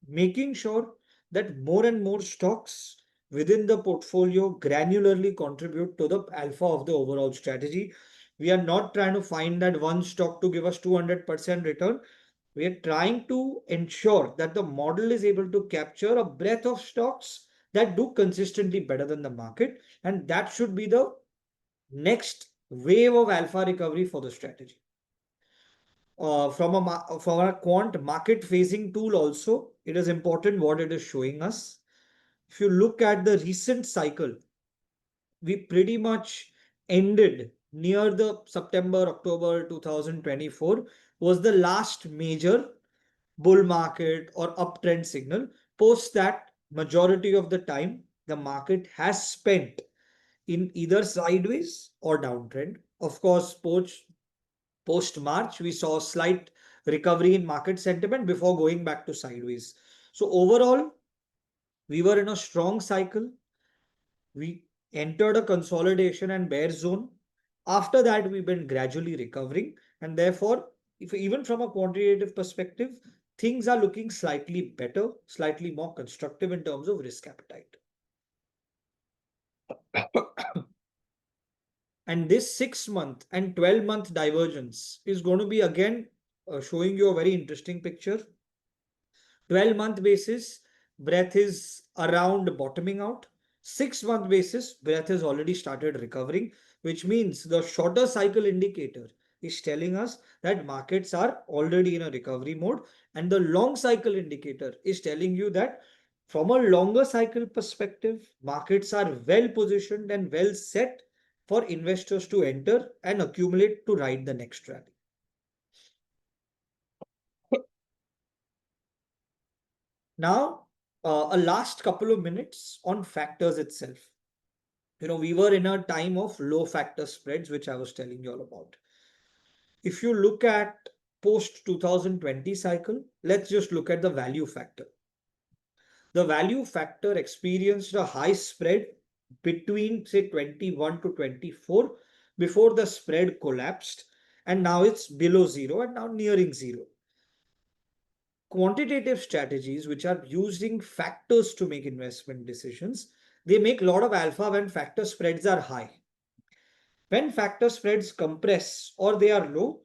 making sure that more and more stocks within the portfolio granularly contribute to the alpha of the overall strategy. We are not trying to find that one stock to give us 200% return. We are trying to ensure that the model is able to capture a breadth of stocks that do consistently better than the market. And that should be the next wave of alpha recovery for the strategy. From a quant market facing tool also, it is important what it is showing us. If you look at the recent cycle, we pretty much ended near the September, October 2024 was the last major bull market or uptrend signal. Post that, majority of the time, the market has spent in either sideways or downtrend. Of course, post March, we saw a slight recovery in market sentiment before going back to sideways. So, overall, we were in a strong cycle. We entered a consolidation and bear zone. After that, we've been gradually recovering, and therefore, if even from a quantitative perspective, things are looking slightly better, slightly more constructive in terms of risk appetite. And this 6 month and 12-month divergence is going to be again showing you a very interesting picture. 12-month basis, breath is around bottoming out. 6-month basis, breath has already started recovering, which means the shorter cycle indicator is telling us that markets are already in a recovery mode. And the long cycle indicator is telling you that from a longer cycle perspective, markets are well positioned and well set for investors to enter and accumulate to ride the next rally. Now, a last couple of minutes on factors itself. We were in a time of low factor spreads, which I was telling you all about. If you look at post 2020 cycle, let's just look at the value factor. The value factor experienced a high spread between, say, 21 to 24 before the spread collapsed, and now it's below zero and now nearing zero. Quantitative strategies, which are using factors to make investment decisions, they make a lot of alpha when factor spreads are high. When factor spreads compress or they are low,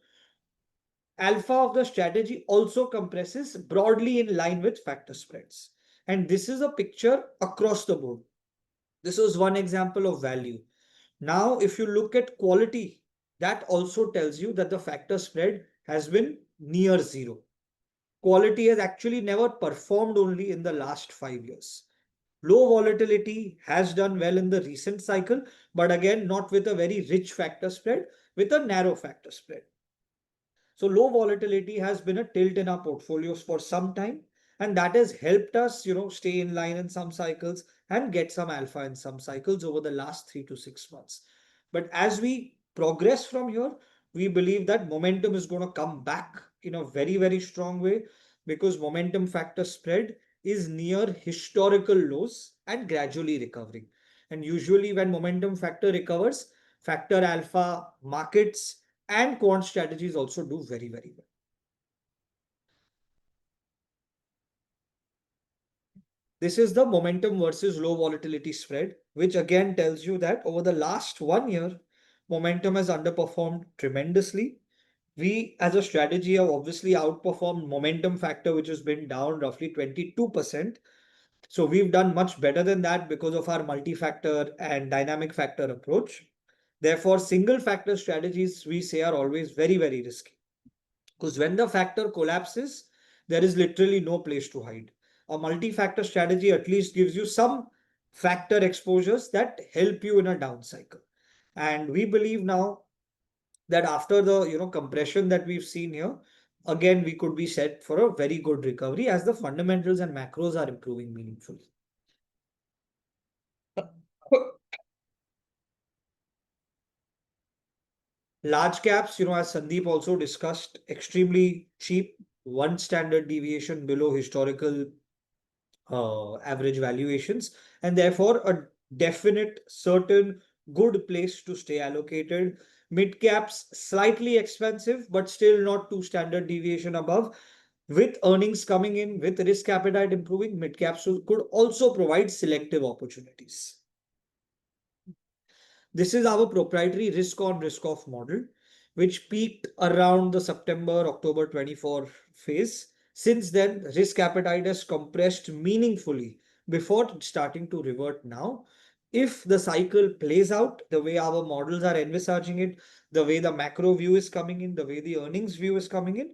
alpha of the strategy also compresses broadly in line with factor spreads. And this is a picture across the board. This was one example of value. Now, if you look at quality, that also tells you that the factor spread has been near zero. Quality has actually never performed only in the last 5 years. Low volatility has done well in the recent cycle, but again, not with a very rich factor spread, with a narrow factor spread. So low volatility has been a tilt in our portfolios for some time, and that has helped us, stay in line in some cycles and get some alpha in some cycles over the last 3 to 6 months. But as we progress from here, we believe that momentum is going to come back in a very, very strong way because momentum factor spread is near historical lows and gradually recovering. And usually, when momentum factor recovers, factor alpha markets and quant strategies also do very, very well. This is the momentum versus low volatility spread, which again tells you that over the last 1 year, momentum has underperformed tremendously. We, as a strategy, have obviously outperformed momentum factor, which has been down roughly 22%. So we've done much better than that because of our multi-factor and dynamic factor approach. Therefore, single factor strategies, we say, are always very, very risky. Because when the factor collapses, there is literally no place to hide. A multi-factor strategy at least gives you some factor exposures that help you in a down cycle. And we believe now that after the compression that we've seen here, again we could be set for a very good recovery as the fundamentals and macros are improving meaningfully. Large caps, as Sandeep also discussed, extremely cheap, one standard deviation below historical average valuations, and therefore a definite, certain, good place to stay allocated. Mid caps, slightly expensive, but still not two standard deviation above. With earnings coming in, with risk appetite improving, mid caps could also provide selective opportunities. This is our proprietary risk on risk off model, which peaked around the September October 24 phase. Since then, risk appetite has compressed meaningfully before starting to revert now. If the cycle plays out the way our models are envisaging it, the way the macro view is coming in, the way the earnings view is coming in,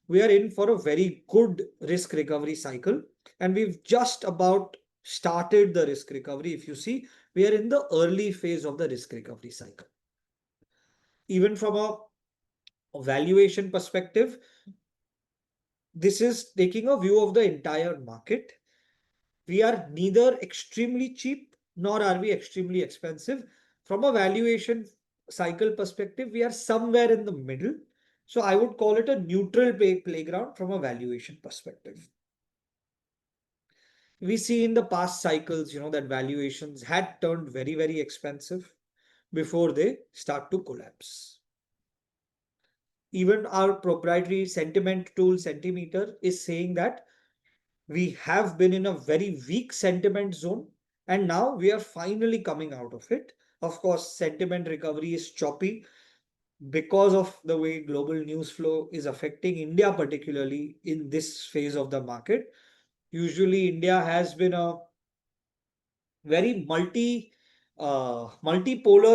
we are in for a very good risk recovery cycle. And we've just about started the risk recovery. If you see, we are in the early phase of the risk recovery cycle. Even from a valuation perspective, this is taking a view of the entire market. We are neither extremely cheap nor are we extremely expensive. From a valuation cycle perspective, we are somewhere in the middle. So I would call it a neutral playground from a valuation perspective. We see in the past cycles, that valuations had turned very, very expensive before they start to collapse. Even our proprietary sentiment tool, Centimeter, is saying that we have been in a very weak sentiment zone and now we are finally coming out of it. Of course, sentiment recovery is choppy because of the way global news flow is affecting India, particularly in this phase of the market. Usually, India has been a very multipolar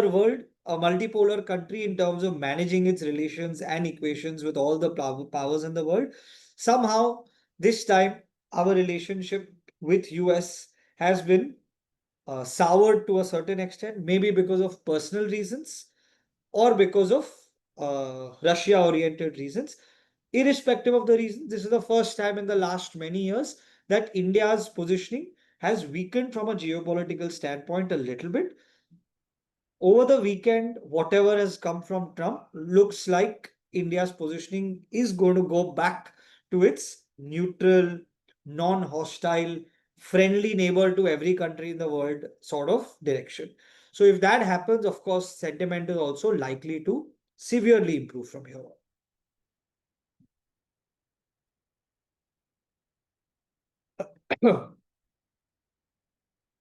world, a multipolar country in terms of managing its relations and equations with all the powers in the world. Somehow, this time, our relationship with US has been soured to a certain extent, maybe because of personal reasons or because of Russia oriented reasons. Irrespective of the reason, this is the first time in the last many years that India's positioning has weakened from a geopolitical standpoint a little bit. Over the weekend, whatever has come from Trump looks like India's positioning is going to go back to its neutral, non hostile, friendly neighbor to every country in the world sort of direction. So, if that happens, of course, sentiment is also likely to severely improve from here on.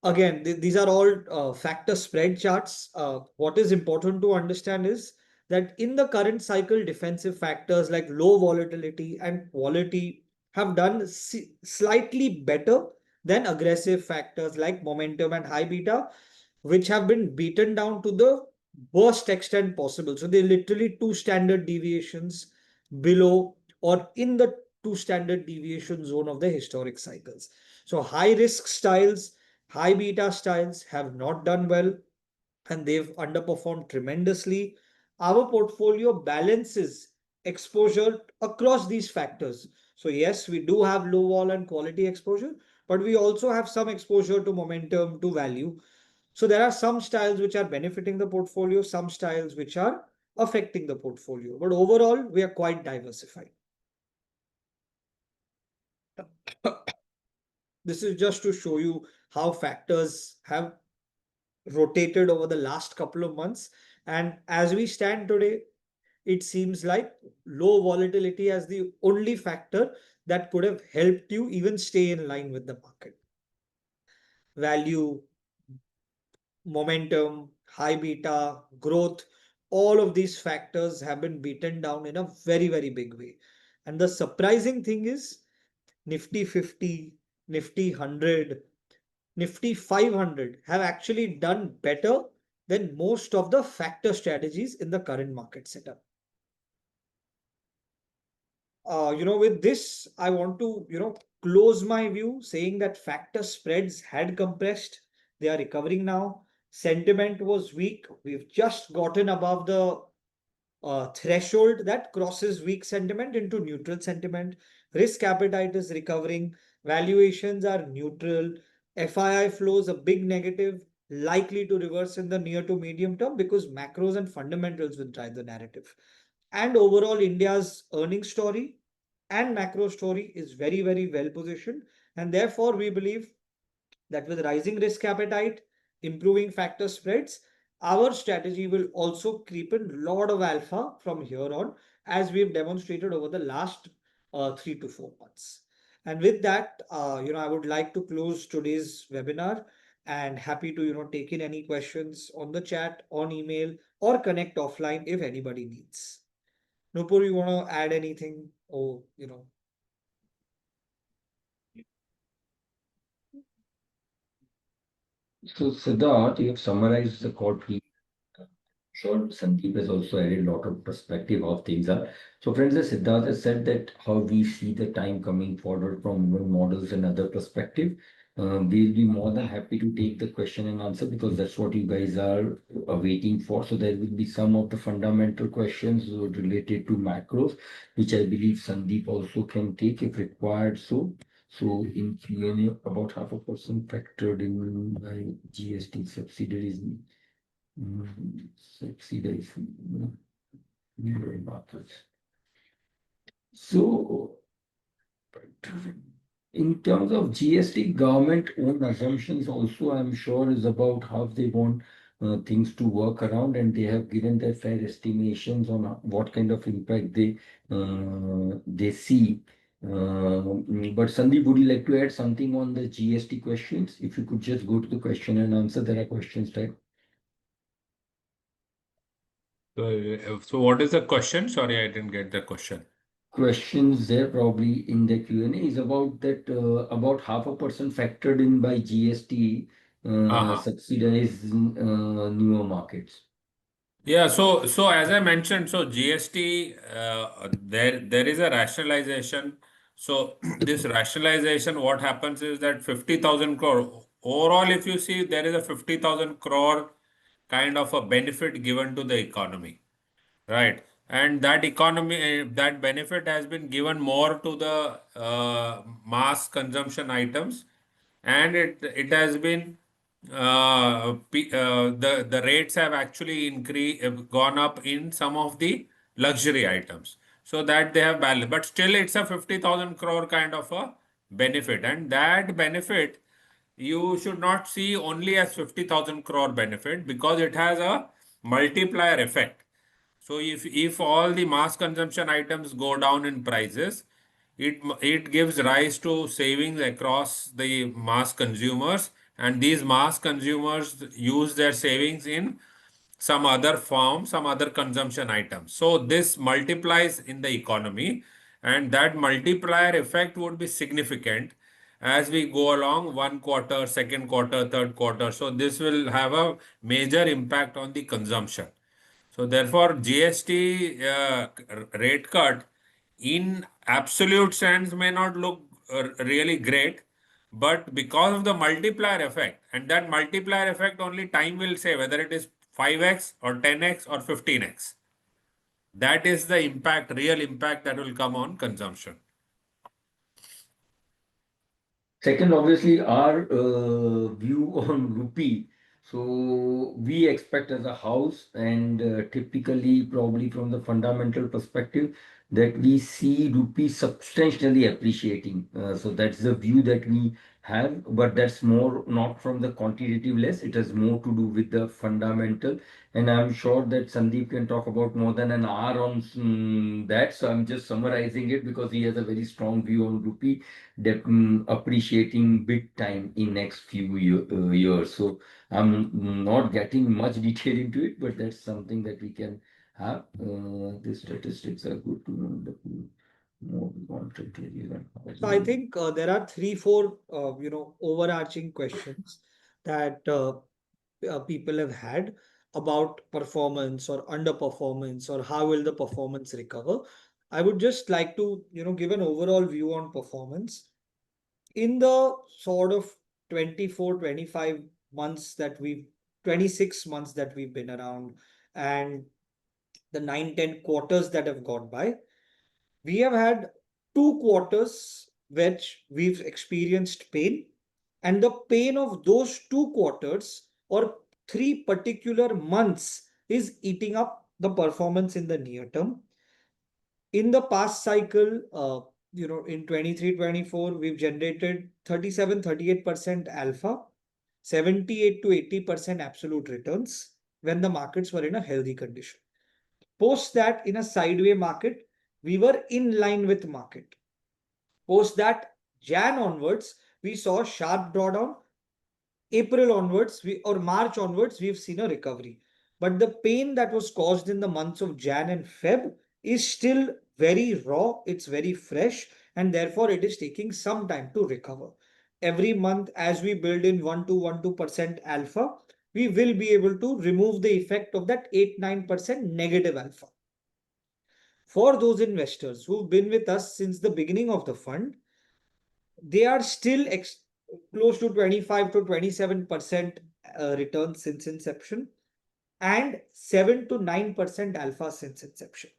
Again, these are all factor spread charts. What is important to understand is that in the current cycle, defensive factors like low volatility and quality have done slightly better than aggressive factors like momentum and high beta, which have been beaten down to the worst extent possible. So they're literally two standard deviations below or in the two standard deviation zone of the historic cycles. So high risk styles, high beta styles have not done well and they've underperformed tremendously. Our portfolio balances exposure across these factors. So, yes, we do have low vol and quality exposure, but we also have some exposure to momentum, to value. So, there are some styles which are benefiting the portfolio, some styles which are affecting the portfolio. But overall, we are quite diversified. This is just to show you how factors have rotated over the last couple of months. And as we stand today, it seems like low volatility as the only factor that could have helped you even stay in line with the market. Value, momentum, high beta, growth, all of these factors have been beaten down in a very, very big way. And the surprising thing is Nifty 50, Nifty 100, Nifty 500 have actually done better than most of the factor strategies in the current market setup. With this, I want to, close my view saying that factor spreads had compressed. They are recovering now. Sentiment was weak. We've just gotten above the threshold that crosses weak sentiment into neutral sentiment. Risk appetite is recovering. Valuations are neutral. FII flows a big negative, likely to reverse in the near to medium term because macros and fundamentals will drive the narrative. And overall, India's earnings story and macro story is very, very well positioned. And therefore, we believe that with rising risk appetite, improving factor spreads, our strategy will also creep in a lot of alpha from here on, as we've demonstrated over the last 3 to 4 months. And with that, I would like to close today's webinar and happy to, take in any questions on the chat, on email, or connect offline if anybody needs. Nupur, you want to add anything? Or, So, Siddharth, you have summarized the call sure Sandeep has also added a lot of perspective of things are. So friends, as Siddharth has said that how we see the time coming forward from one models and other perspective. We'll be more than happy to take the question and answer because that's what you guys are waiting for. So there will be some of the fundamental questions related to macros, which I believe Sandeep also can take if required. So So in Q&A, about 0.5% factored in by GST subsidiaries, subsidies, newer markets. So in terms of GST, government own assumptions also, I'm sure, is about how they want things to work around, and they have given their fair estimations on what kind of impact they see. But Sandeep, would you like to add something on the GST questions? If you could just go to the question and answer, there are questions type. So what is the question? Sorry, I didn't get the question. Questions there probably in the Q&A is about that about 0.5% factored in by GST Uh-huh. subsidized newer markets. Yeah, so as I mentioned, so GST there is a rationalization. So this rationalization, what happens is that 50,000 crore overall, if you see, there is a 50,000 crore kind of a benefit given to the economy. Right. And that economy, that benefit has been given more to the mass consumption items, and it has been the rates have actually gone up in some of the luxury items, so that they have balance. But still, it's a 50,000 crore kind of a benefit, and that benefit you should not see only as 50,000 crore benefit, because it has a multiplier effect. So if all the mass consumption items go down in prices, it gives rise to savings across the mass consumers, and these mass consumers use their savings in some other form, some other consumption items. So this multiplies in the economy, and that multiplier effect would be significant as we go along one quarter, second quarter, third quarter. So this will have a major impact on the consumption. So therefore, GST rate cut in absolute sense may not look really great, but because of the multiplier effect, and that multiplier effect only time will say whether it is 5x or 10x or 15x. That is the impact, real impact that will come on consumption. Second, obviously, our view on rupee. So we expect as a house, and typically, probably from the fundamental perspective, that we see rupee substantially appreciating. So that's the view that we have, but that's more not from the quantitative less. It has more to do with the fundamental. And I'm sure that Sandeep can talk about more than an hour on that. So I'm just summarizing it because he has a very strong view on rupee appreciating big time in next few years. So I'm not getting much detail into it, but that's something that we can have. The statistics are good to know the more we want to tell you and how So I we think there are three, four, overarching questions that people have had about performance or underperformance or how will the performance recover. I would just like to, give an overall view on performance. In the sort of 24, 25 months that we've 26 months that we've been around, and the 9, 10 quarters that have gone by, we have had 2 quarters which we've experienced pain, and the pain of those 2 quarters or 3 particular months is eating up the performance in the near term. In the past cycle, in 23, 24, we've generated 37, 38% alpha, 78 to 80% absolute returns when the markets were in a healthy condition. Post that, in a sideway market, we were in line with market. Post that, Jan onwards, we saw sharp drawdown. April onwards, or March onwards, we've seen a recovery. But the pain that was caused in the months of Jan and Feb is still very raw, it's very fresh, and therefore it is taking some time to recover. Every month, as we build in 1 to 1% alpha, we will be able to remove the effect of that 8-9% negative alpha. For those investors who've been with us since the beginning of the fund, they are still close to 25 to 27% return since inception and 7 to 9% alpha since inception.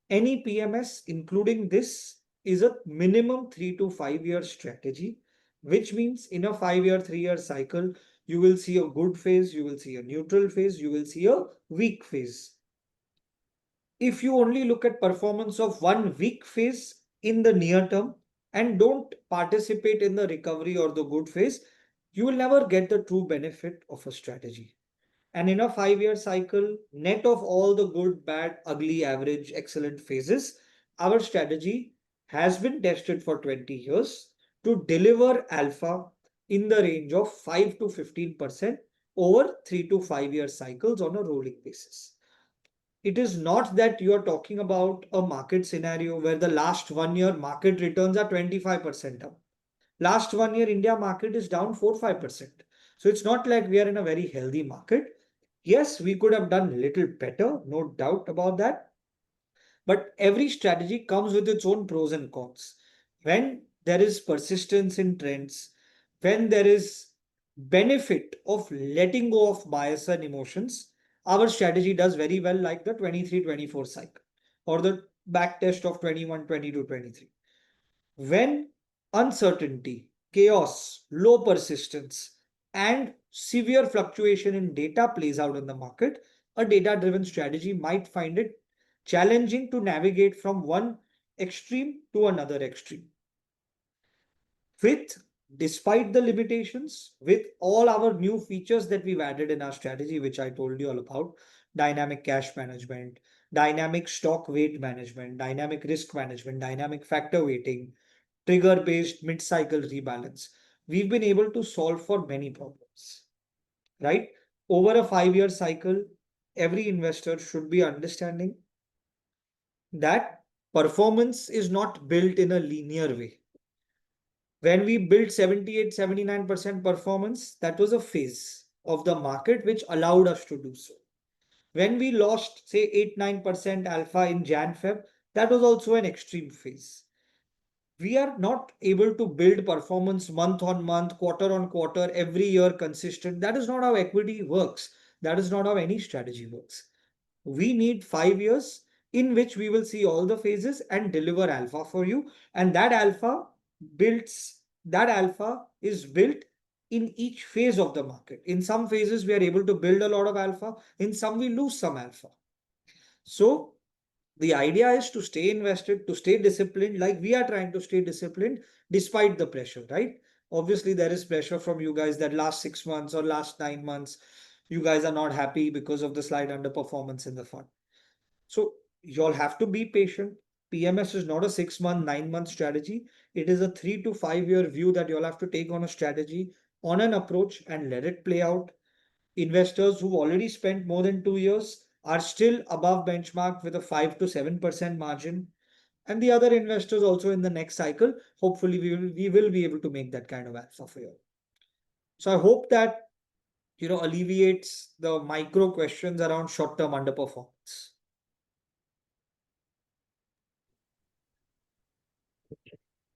Any PMS, including this, is a minimum 3 to 5 year strategy, which means in a 5 year, 3 year cycle, you will see a good phase, you will see a neutral phase, you will see a weak phase. If you only look at performance of one weak phase in the near term and don't participate in the recovery or the good phase, you will never get the true benefit of a strategy. And in a 5 year cycle, net of all the good, bad, ugly, average, excellent phases, our strategy has been tested for 20 years to deliver alpha in the range of 5 to 15% over 3 to 5 year cycles on a rolling basis. It is not that you are talking about a market scenario where the last 1 year market returns are 25% up. Last 1 year, India market is down 4-5%. So it's not like we are in a very healthy market. Yes, we could have done a little better, no doubt about that. But every strategy comes with its own pros and cons. When there is persistence in trends, when there is benefit of letting go of bias and emotions, our strategy does very well, like the 23-24 cycle or the back test of 21, 22, 23. When uncertainty, chaos, low persistence, and severe fluctuation in data plays out in the market, a data driven strategy might find it challenging to navigate from one extreme to another extreme. With despite the limitations, with all our new features that we've added in our strategy, which I told you all about, dynamic cash management, dynamic stock weight management, dynamic risk management, dynamic factor weighting, trigger based mid cycle rebalance, we've been able to solve for many problems, right? Over a 5 year cycle, every investor should be understanding that performance is not built in a linear way. When we built 78, 79% performance, that was a phase of the market which allowed us to do so. When we lost, say, 8, 9% alpha in Jan Feb, that was also an extreme phase. We are not able to build performance month on month, quarter on quarter, every year consistent. That is not how equity works. That is not how any strategy works. We need 5 years in which we will see all the phases and deliver alpha for you. And that alpha is built in each phase of the market. In some phases, we are able to build a lot of alpha. In some, we lose some alpha. So the idea is to stay invested, to stay disciplined, like we are trying to stay disciplined despite the pressure, right? Obviously, there is pressure from you guys that last 6 months or last 9 months, you guys are not happy because of the slight underperformance in the fund. So you all have to be patient. PMS is not a 6 month, 9 month strategy. It is a 3 to 5 year view that you'll have to take on a strategy, on an approach, and let it play out. Investors who've already spent more than 2 years are still above benchmark with a 5 to 7% margin. And the other investors also in the next cycle, hopefully we will be able to make that kind of alpha for you. So I hope that alleviates the micro questions around short-term underperformance.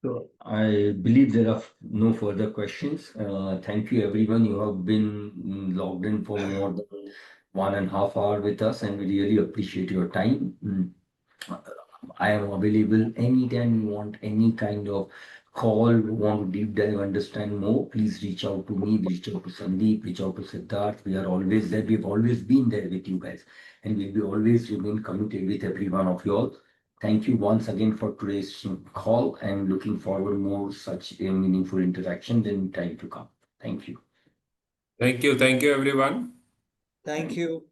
So I believe there are no further questions. Thank you, everyone. You have been logged in for more than 1.5 hours with us, and we really appreciate your time. I am available anytime you want any kind of call, want to deep dive, understand more, please reach out to me, reach out to Sandeep, reach out to Siddharth. We are always there. We've always been there with you guys, and we'll be always remain committed with every one of you all. Thank you once again for today's call, and looking forward more such a meaningful interaction in time to come. Thank you. Thank you. Thank you, everyone. Thank you.